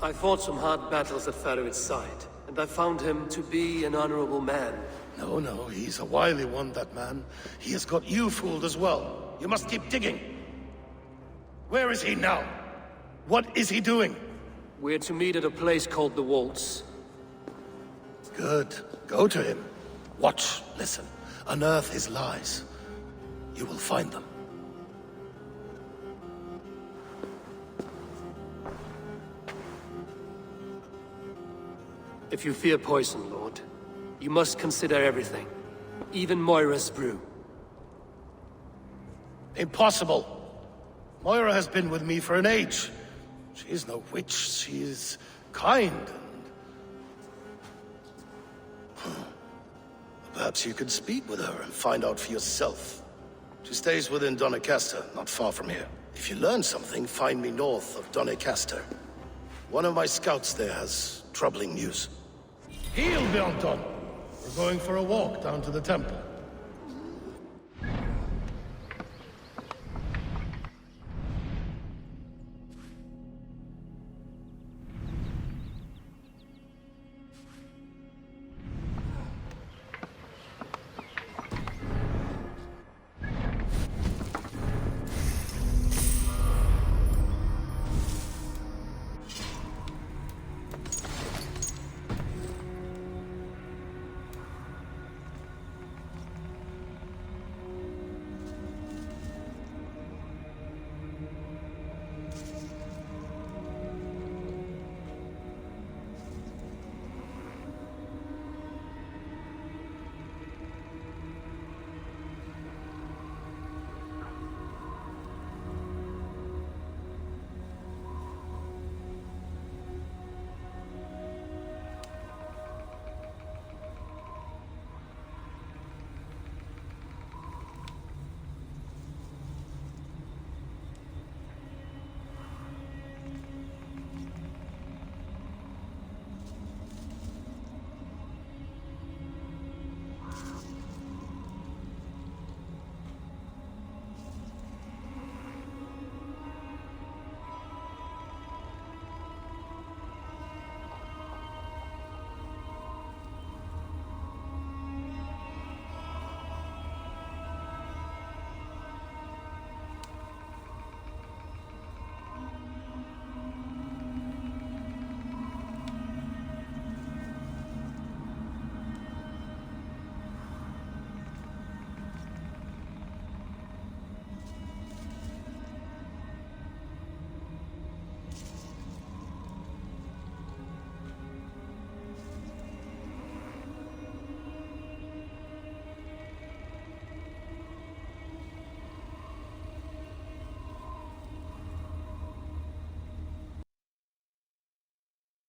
I fought some hard battles at Faravid's side, and I found him to be an honorable man. No, no, he's a wily one, that man. He has got you fooled as well. You must keep digging. Where is he now? What is he doing? We're to meet at a place called the Waltz. Good. Go to him. Watch, listen. Unearth his lies. You will find them. If you fear poison, Lord, you must consider everything. Even Moira's brew. Impossible. Moira has been with me for an age. She is no witch. She is kind and Perhaps you could speak with her and find out for yourself. She stays within Doncaster, not far from here. If you learn something, find me north of Doncaster. One of my scouts there has troubling news. Heal, Bjornton! We're going for a walk down to the temple.